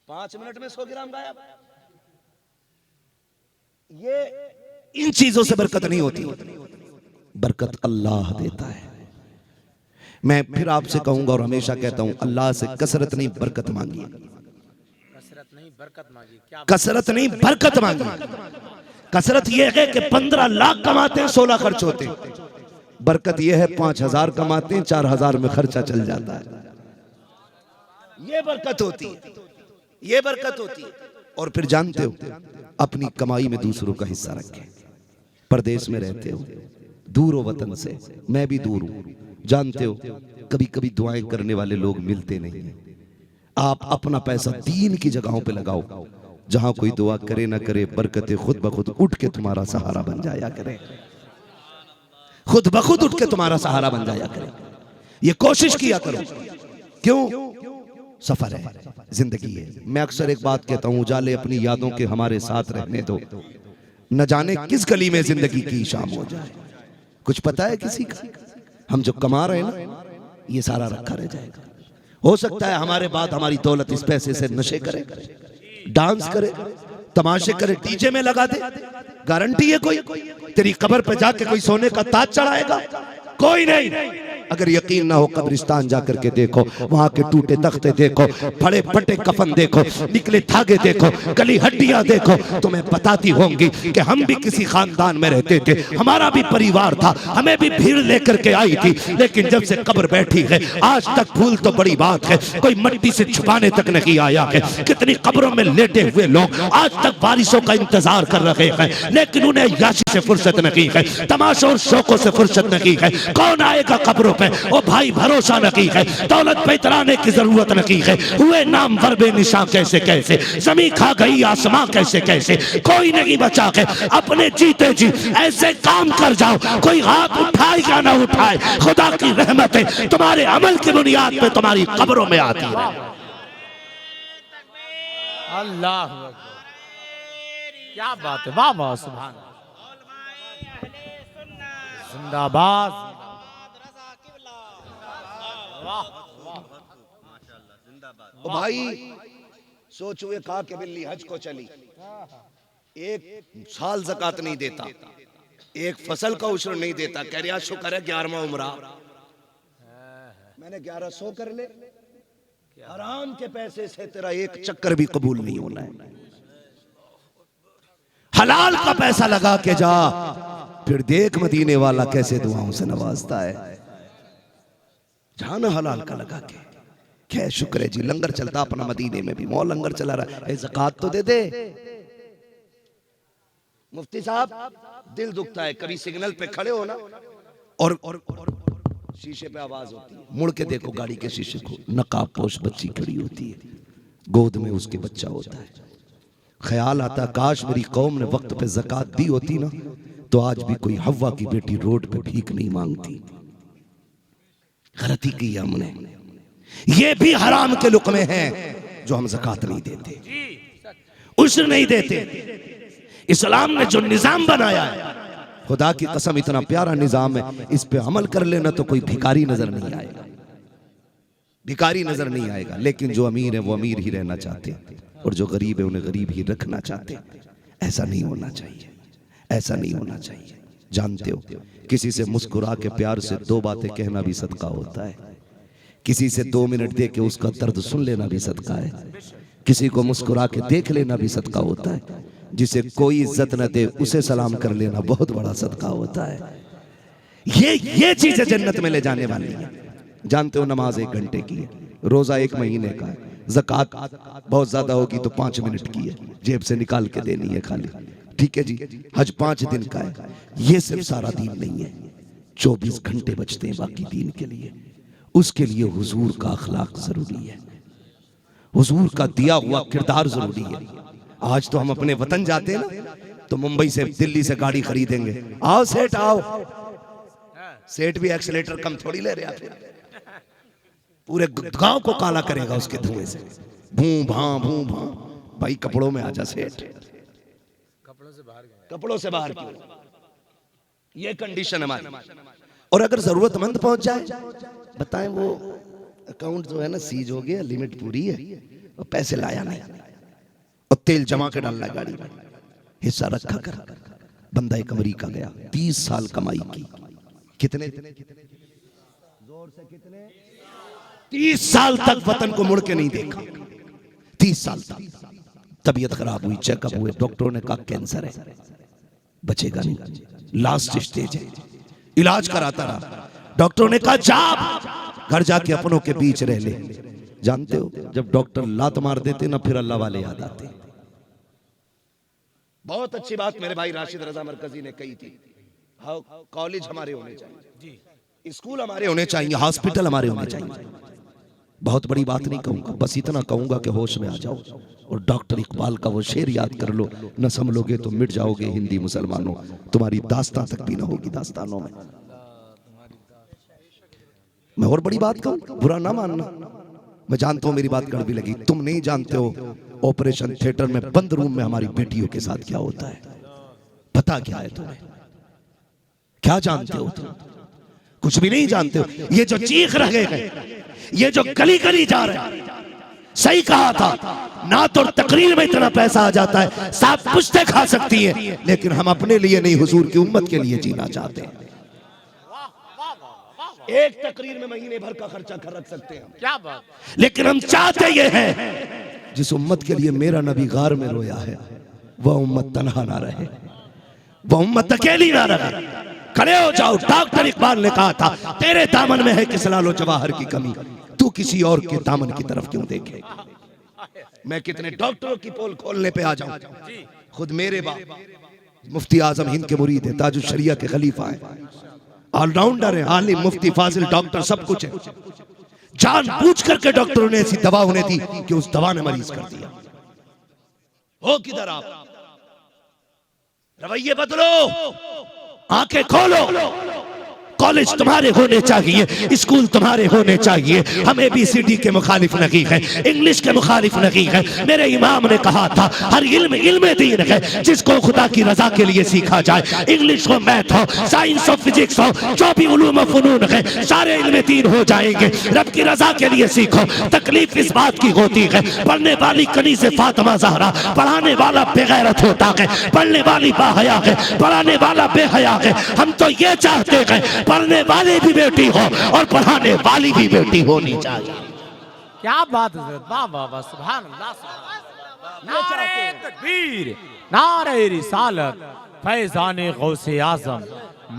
5 मिनट में 100 ग्राम गायब। ये इन चीजों से बरकत नहीं होती, बरकत अल्लाह देता है। मैं फिर आपसे कहूंगा और हमेशा कहता हूं, अल्लाह से कसरत नहीं बरकत मांगिए, कसरत नहीं बरकत मांगिए। क्या कसरत नहीं बरकत मांगिए। कसरत यह है कि 15 लाख कमाते हैं 16 खर्च होते हैं। बरकत यह है 5000 कमाते हैं 4000 में खर्चा चल जाता है। ये बरकत होती है, ये बरकत होती है। और फिर जानते हो अपनी कमाई में दूसरों का हिस्सा रखें। परदेश में रहते हो, दूर हो वतन से, मैं भी दूर हूं, जानते हो कभी कभी दुआएं करने वाले लोग मिलते नहीं हैं। आप अपना पैसा दीन की जगहों पे लगाओ, जहां कोई दुआ करे ना करे, बरकतें खुद ब खुद उठ के तुम्हारा सहारा बन जाया करे, खुद ब खुद उठ के तुम्हारा सहारा बन जाया करे। ये कोशिश किया करो। क्यों? सफर है, जिंदगी है। मैं अक्सर एक बात कहता हूं, उजाले अपनी यादों के हमारे साथ रहने दो, न जाने किस गली में जिंदगी की शाम हो जाए। कुछ पता है किसी का? हम जो कमा रहे हैं ना, ये सारा रखा रह जाएगा। हो सकता है हमारे बाद हमारी दौलत इस पैसे से नशे करे, डांस करे, तमाशे करे, डीजे में लगा दे। गारंटी है कोई? तेरी कब्र पे जाके कोई सोने का ताज चढ़ाएगा? कोई नहीं। अगर यकीन ना हो, कब्रिस्तान जाकर के देखो, वहां के टूटे तख्ते देखो, फड़े फटे कफन देखो, निकले धागे देखो, गली हड्डियां देखो, तुम्हें बताती होंगी कि हम भी किसी खानदान में रहते थे, हमारा भी परिवार था, हमें भी भीड़ लेकर के आई थी, लेकिन जब से कब्र बैठी है आज तक भूल तो बड़ी बात है, कोई मट्टी से छुपाने तक नहीं आया है। कितनी कब्रों में लेटे हुए लोग आज तक बारिशों का इंतजार कर रहे हैं, लेकिन उन्हें याशी से फुर्सत नहीं है, तमाशों और शौकों से फुर्सत नहीं है। कौन आएगा कब्रों पे? ओ भाई, भरोसा नहीं है, दौलत पे इतराने की जरूरत नहीं है। हुए नाम वर्बे निशा कैसे कैसे, जमीन खा गई आसमां कैसे कैसे, कोई नहीं बचा के अपने जीते जी ऐसे काम कर जाओ, कोई हाथ उठाए या ना उठाए, खुदा की रहमतें तुम्हारे अमल की बुनियाद पे तुम्हारी कब्रों में आती है। अल्लाह क्या बात है, वाह वाह, सुभान जिंदाबाद। ओ भाई, सोच हुए कहा कि बिल्ली हज को चली, एक साल ज़कात नहीं देता, एक फसल का उश्र नहीं देता, कह रहा शुक्र है 11वां उम्रा, मैंने 1100 कर ले, हराम के पैसे से तेरा एक चक्कर भी कबूल नहीं होना है। हलाल का पैसा लगा के जा, फिर देख मदीने वाला कैसे दुआओं से नवाजता है। जाना हलाल का लगा के, क्या शुक्र है जी, लंगर चलता अपना मदीने में भी, मौल लंगर चला रहा है, ज़कात तो दे दे। मुफ्ती साहब, दिल दुखता है, कभी सिग्नल पे खड़े हो ना और शीशे पे आवाज होती है, मुड़ के देखो गाड़ी के शीशे को, नकाब पोश बच्ची खड़ी होती है, गोद में उसके बच्चा होता है। ख्याल आता, काश मेरी कौम ने वक्त पे ज़कात दी होती ना, तो आज भी कोई हव्वा की बेटी रोड पे भीख नहीं मांगती। गलती की हमने, ये भी हराम के लुक़मे हैं जो हम ज़कात नहीं देते, उश्र नहीं देते। इस्लाम ने जो निजाम बनाया है, खुदा की कसम इतना प्यारा निजाम है, इस पे अमल कर लेना तो कोई भिखारी नजर नहीं आएगा, भिखारी नजर नहीं आएगा। लेकिन जो अमीर है वो अमीर ही रहना चाहते हैं, और जो गरीब है उन्हें गरीब ही रखना चाहते हैं। ऐसा नहीं होना चाहिए, ऐसा नहीं होना चाहिए। जानते हो, किसी से मुस्कुरा के प्यार से 2 बातें कहना भी सदका होता है, किसी से 2 मिनट दे के उसका दर्द सुन लेना भी सदका है, किसी को मुस्कुरा के देख लेना भी सदका होता है, जिसे कोई इज्जत न दे उसे सलाम कर लेना बहुत बड़ा सदका होता है। ये चीजें जन्नत में ले जाने वाली है। जानते हो, नमाज 1 घंटे की है, रोजा 1 महीने का है, ज़कात बहुत ज्यादा होगी तो 5 मिनट की है, जेब से निकाल के देनी है खाली, ठीक है जी। हज 5 दिन का है, ये सिर्फ सारा दीन नहीं है, 24 घंटे बचते हैं बाकी दीन के लिए। उसके लिए हुजूर का अखलाक जरूरी है, हुजूर का दिया हुआ किरदार जरूरी है। आज तो हम अपने वतन जाते हैं ना, तो मुंबई से दिल्ली से गाड़ी खरीदेंगे, आओ सेठ आओ, सेठ भी एक्सीलेटर कम थोड़ी ले रहा है, पूरे गांव को काला करेगा उसके धुएं से, भूं भां भाई कपड़ों में आजा सेठ, कपड़ों से बाहर क्यों? ये कंडीशन हमारी। और अगर जरूरतमंद पहुंच जाए, बताएं वो अकाउंट जो है ना सीज हो गया, लिमिट पूरी है, और पैसे लाया नहीं, और तेल जमा के डालना गाड़ी में, हिस्सा रखा कर। बंदा एक अमेरिका गया, 30 साल कमाई की, कितने जोर से कितने 30 साल तक वतन को मुड़ के नहीं देखा, 30 साल तक। तबीयत खराब हुई, चेकअप हुए, डॉक्टरों ने कहा कैंसर है, बचेगा नहीं, लास्ट स्टेज है, इलाज कराता रहा। डॉक्टरों ने कहा जा घर जाके अपनों के बीच रह ले। जानते हो, जब डॉक्टर लात मार देते ना, फिर अल्लाह वाले याद आते। बहुत अच्छी बात मेरे भाई राशिद रजा मरकजी ने कही थी, कॉलेज हमारे होने चाहिए, स्कूल हमारे होने चाहिए, हॉस्पिटल हमारे होने चाहिए। बहुत बड़ी बात नहीं कहूंगा, बस इतना कहूंगा कि होश में आ जाओ और डॉक्टर इकबाल का वो शेर याद कर लो, न संभलोगे तो मिट जाओगे हिंदी मुसलमानों, तुम्हारी दास्तां तक भी ना होगी दास्तानों में। मैं और बड़ी बात कहूं, बुरा ना मानना, मैं जानता हूं मेरी बात कड़वी लगी। तुम नहीं जानते हो ऑपरेशन थिएटर में बंद रूम में हमारी बेटियों के साथ क्या होता है। पता क्या है तुम्हें? क्या जानते हो तुम? कुछ भी नहीं जानते हो। ये जो चीख रहे हैं, ये जो गली गली जा रहे हैं, सही कहा था ना, तो तकरीर में इतना पैसा आ जाता है, साफ पुश्ते खा सकती है, लेकिन हम अपने लिए नहीं हुजूर की उम्मत के लिए जीना चाहते हैं। एक तकरीर में महीने भर का खर्चा कर रख सकते हैं, क्या बात। लेकिन हम चाहते ये हैं जिस उम्मत के लिए मेरा नबी गार में रोया है, वह उम्मत तन्हा ना रहे, वह उम्मत अकेली ना रहे। खड़े हो जाओ। डॉक्टर इकबाल ने कहा था तेरे दामन में है किस लालो जवाहर की कमी, तू किसी और के दामन की तरफ क्यों देखे। मैं कितने डॉक्टरों की पोल खोलने पे आ जाऊं, खुद मेरे बाप मुफ्ती आजम हिंद के मुरीद है, ताजुल शरिया के खलीफा है, ऑलराउंडर है, आलिम, मुफ्ती, फाजिल, डॉक्टर, सब कुछ है। जान पूछ करके डॉक्टरों ने ऐसी दवा उन्हें दी कि उस दवा ने मरीज कर दिया। हो किधर आप? रवैये बदलो, आंखें खोलो। कॉलेज तुम्हारे होने चाहिए, स्कूल तुम्हारे होने चाहिए। हम ABCD के मुखालिफ नहीं है, इंग्लिश के मुखालिफ नहीं है। मेरे इमाम ने कहा था हर इल्म इल्म दीन है, जिसको खुदा की रजा के लिए सीखा जाए। इंग्लिश हो, मैथ हो, साइंस हो, फिजिक्स हो, जो भी उलूम फनून है, सारे इल्म दीन हो जाएंगे। रब की रजा के लिए सीखो। तकलीफ इस बात की होती है पढ़ने वाली कनी से फातिमा ज़हरा, पढ़ाने वाला बेगैरत होता है, पढ़ने वाली बाहया है, पढ़ाने वाला बेहया है। हम तो ये चाहते हैं पढ़ने वाली भी बेटी हो और पढ़ाने वाली भी बेटी होनी चाहिए। क्या बात है, वाह वाह वाह, सुभान अल्लाह, नारे तकबीर, नारे रिसालत, फैज़ाने गौसे आज़म,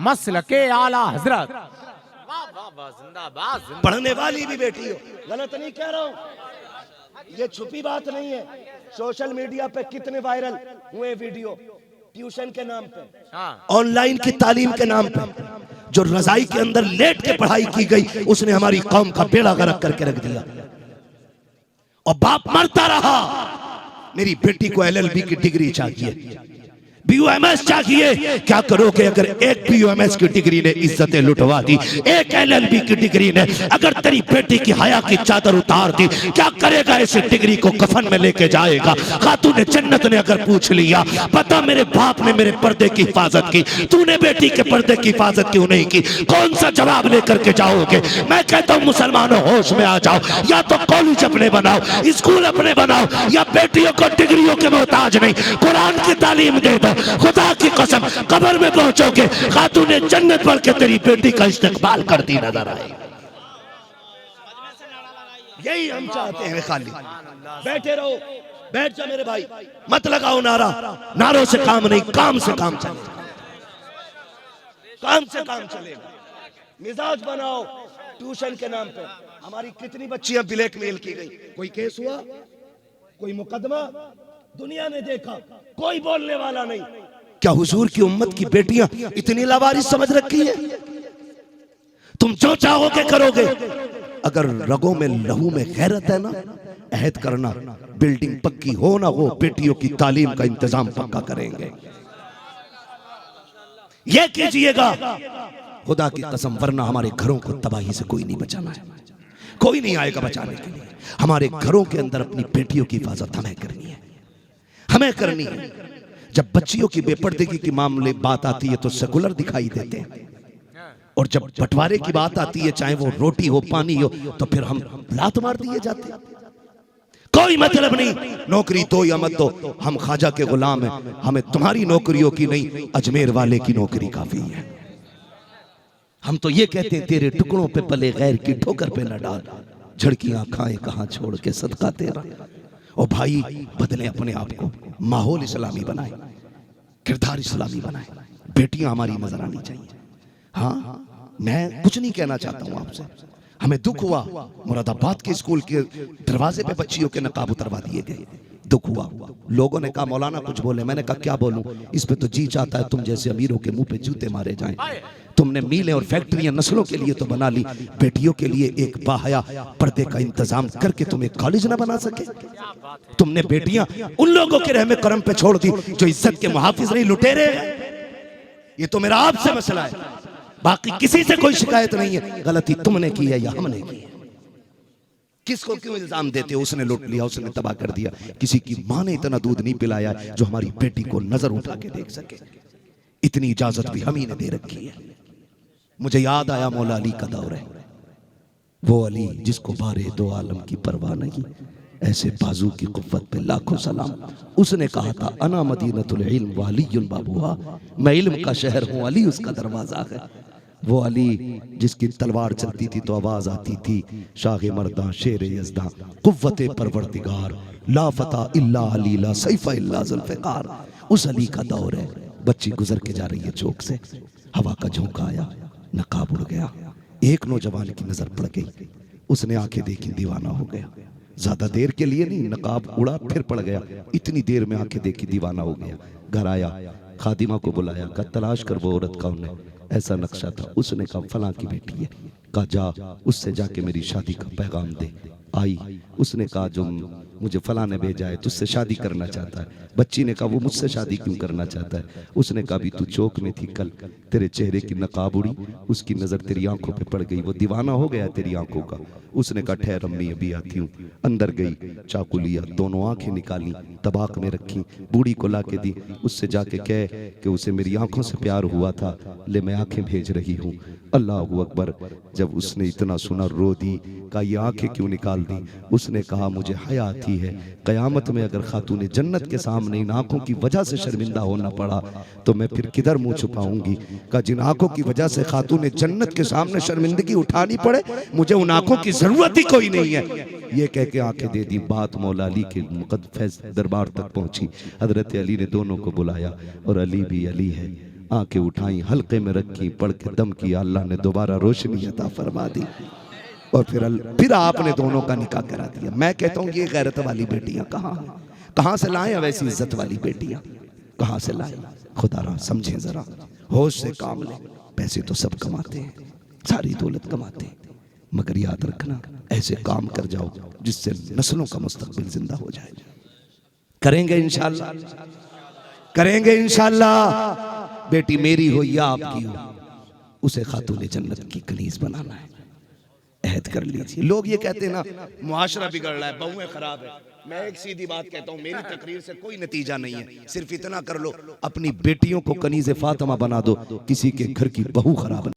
मसलके आला हजरत, वाह वाह वाह, जिंदाबाद। पढ़ने वाली भी बेटी हो, गलत नहीं कह रहा हूं, ये छुपी बात नहीं है। सोशल मीडिया पे कितने वायरल हुए वीडियो ट्यूशन के नाम पे, ऑनलाइन की तालीम के नाम पे, जो रजाई के अंदर लेट के पढ़ाई की गई, उसने हमारी कौम का बेड़ा गर्क करके रख दिया। और बाप मरता रहा, मेरी बेटी को LLB की डिग्री चाहिए, BUMS चाहिए। क्या करोगे अगर एक BUMS की डिग्री ने इज्जतें लुटवा दी, एक LLB की डिग्री ने अगर तेरी बेटी की हया की चादर उतार दी, क्या करेगा? इस डिग्री को कफन में लेके जाएगा। खातूने जन्नत ने अगर पूछ लिया, पता मेरे बाप ने मेरे पर्दे की हिफाजत की, तूने बेटी के पर्दे की हिफाजत क्यों नहीं की? कौन सा जवाब लेकर के जाओगे? मैं कहता हूँ मुसलमानों होश में आ जाओ, या तो कॉलेज अपने बनाओ, स्कूल अपने बनाओ, या बेटियों को डिग्रियों के मोहताज नहीं, कुरान की तालीम दे दो। खुदा की कसम कब्र में पहुंचोगे, खातूने जन्नत पढ़ के तेरी बेटी का इस्तेकबाल करती नजर आए। यही हम चाहते हैं। खाली बैठे रहो, बैठ जा मेरे भाई, मत लगाओ नारा, नारों से काम नहीं, काम से काम चलेगा, काम से काम चलेगा। मिजाज बनाओ। ट्यूशन के नाम पे हमारी कितनी बच्चियां ब्लैकमेल की गई, कोई केस हुआ, कोई मुकदमा दुनिया ने देखा, कोई बोलने वाला नहीं। क्या हुजूर की उम्मत की बेटियां इतनी लावारिस समझ रखी है? तुम जो चाहोगे करोगे। अगर रगों में लहू में गैरत है ना, अहद करना, बिल्डिंग पक्की हो ना हो, बेटियों की तालीम का इंतजाम पक्का करेंगे। ये कीजिएगा खुदा की कसम, वरना हमारे घरों को तबाही से कोई नहीं बचाना है, कोई नहीं आएगा बचाने के लिए। हमारे घरों के अंदर अपनी बेटियों की हिफाजत हमें करनी है, हमें करनी है। जब बच्चियों की बेपर्दगी की मामले बात आती है तो सेकुलर दिखाई देते हैं, और जब बंटवारे की बात आती है, चाहे वो रोटी हो पानी हो, तो फिर हम लात मार दिए जाते हैं। कोई मतलब नहीं, नौकरी दो या मत दो, हम ख्वाजा के गुलाम हैं, हमें तुम्हारी नौकरियों की नहीं, अजमेर वाले की नौकरी काफी है। हम तो ये कहते हैं तेरे टुकड़ों पे पले गैर की ठोकर पे न डाल, झड़कियां खाए कहां छोड़ के सदका तेरा। और भाई बदले अपने आप को, माहौल इस्लामी बनाए, किरदार इस्लामी बनाए, बेटियां हमारी नजर आनी चाहिए। हाँ, मैं कुछ नहीं कहना चाहता हूं आपसे, हमें दुख हुआ मुरादाबाद के स्कूल के दरवाजे पे बच्चियों के नकाब उतरवा दिए गए, दुख हुआ। लोगों ने कहा मौलाना कुछ बोले, मैंने कहा क्या बोलूं, इस पे तो जी चाहता है तुम जैसे अमीरों के मुंह पे जूते मारे जाएं। तुमने मीलें और फैक्ट्रियां नस्लों के लिए तो बना ली, बेटियों के लिए एक बाहया पर्दे का इंतजाम करके तुम एक कॉलेज ना बना सके। तुमने बेटियां उन लोगों के रहमे करम पे छोड़ दी जो इज्जत के मुहाफिज नहीं, लुटेरे हैं। ये तो मेरा आपसे मसला है, बाकी किसी से कोई शिकायत नहीं है। गलती तुमने की है या हमने की है? किसको क्यों इल्जाम देते हो? उसने लूट लिया, उसने तबाह कर दिया। किसी की माँ ने इतना दूध नहीं पिलाया जो हमारी बेटी को नजर उठा के देख सके। इतनी इजाजत भी हम ही ने दे रखी है। मुझे याद आया मौला अली का दौर है, वो अली जिसको बारे दो आलम की परवाह नहीं, ऐसे बाजू की कुव्वत पे लाखों सलाम। उसने कहा था अना मदीनतुल इल्म व अलीयुल बाबुहा, मैं इल्म का शहर हूँ, अली उसका दरवाजा है। वो अली जिसकी तलवार चलती थी तो आवाज आती थी शाह मर्दा शेर यज़दा कुव्वते परवरदिगार ला फता इल्ला अली ला सैफा इल्ला ज़ुल्फ़िकार। उस अली का दौर है। बच्ची गुजर के जा रही है चौक से, हवा का झोंका आया, नकाब उड़ गया, एक नौजवान की नजर पड़ गई, उसने आंखें देखी, दीवाना हो गया। ज्यादा देर के लिए नहीं, नकाब उड़ा फिर पड़ गया, इतनी देर में आंखें देखी, दीवाना हो गया। घर आया, खादिमा को बुलाया, कहा तलाश कर वो औरत कौन है, ऐसा नक्शा था। उसने कहा फलां की बेटी है। कहा जा उससे जाके मेरी शादी का पैगाम दे। आई, उसने कहा जो मुझे फलां ने भेजा है, तुझसे शादी करना चाहता है। बच्ची ने कहा वो मुझसे शादी क्यों करना चाहता है? उसने कहा भी तू चौक में थी कल, तेरे चेहरे की नकाब उड़ी, उसकी नजर तेरी आंखों पे पड़ गई, वो दीवाना हो गया तेरी आंखों का। उसने कहा ठहर अम्मी अभी आती हूँ। अंदर गई, चाकू लिया, दोनों आंखें निकाली, तबाक में रखी, बूढ़ी को ला के दी। उससे जाके कह कि उसे मेरी आंखों से प्यार हुआ था, ले मैं आंखें भेज रही हूँ। अल्लाह अकबर। जब उसने इतना सुना रो दी। कहा ये आंखें क्यों निकाल दी? उसने कहा मुझे हया आती है, कयामत में अगर खातून जन्नत के सामने इन आंखों की वजह से शर्मिंदा होना पड़ा तो मैं फिर किधर मुंह छुपाऊंगी। कहा जिन आंखों की वजह से खातून जन्नत के सामने शर्मिंदगी उठानी पड़े, मुझे उन आंखों की जरूरत ही कोई नहीं है। ये कह के आंखें दे दी। बात मौला अली के मुकद्दस दरबार तक पहुंची। हजरत अली ने दोनों को बुलाया और अली भी अली है, आंखें उठाई, हल्के में रखी, पढ़ के दम किया। अल्लाह ने दोबारा रोशनी अता फरमा दी और फिर आपने दोनों का निकाह करा दिया। मैं कहता हूँ ये गैरत वाली बेटियां कहाँ हैं? कहाँ से लाएं वैसी इज्जत वाली बेटियां? कहाँ से लाएं? खुदा रा समझें जरा, होश से काम लें। पैसे तो सब कमाते हैं, सारी दौलत कमाते हैं, मगर याद रखना ऐसे काम कर जाओ जिससे नस्लों का मुस्तकबिल जिंदा हो जाए। करेंगे इंशाअल्लाह, करेंगे इंशाअल्लाह। बेटी मेरी हो या आपकी हो, उसे खातून जन्नत की कनीज बनाना है। अहद कर लीजिए। लोग ये कहते हैं ना मुआशरा बिगड़ रहा है, बहुएं खराब है। मैं एक सीधी बात कहता हूँ, मेरी तकरीर से कोई नतीजा नहीं है। सिर्फ इतना कर लो, अपनी बेटियों को कनीज़े फातिमा बना दो, किसी के घर की बहू खराब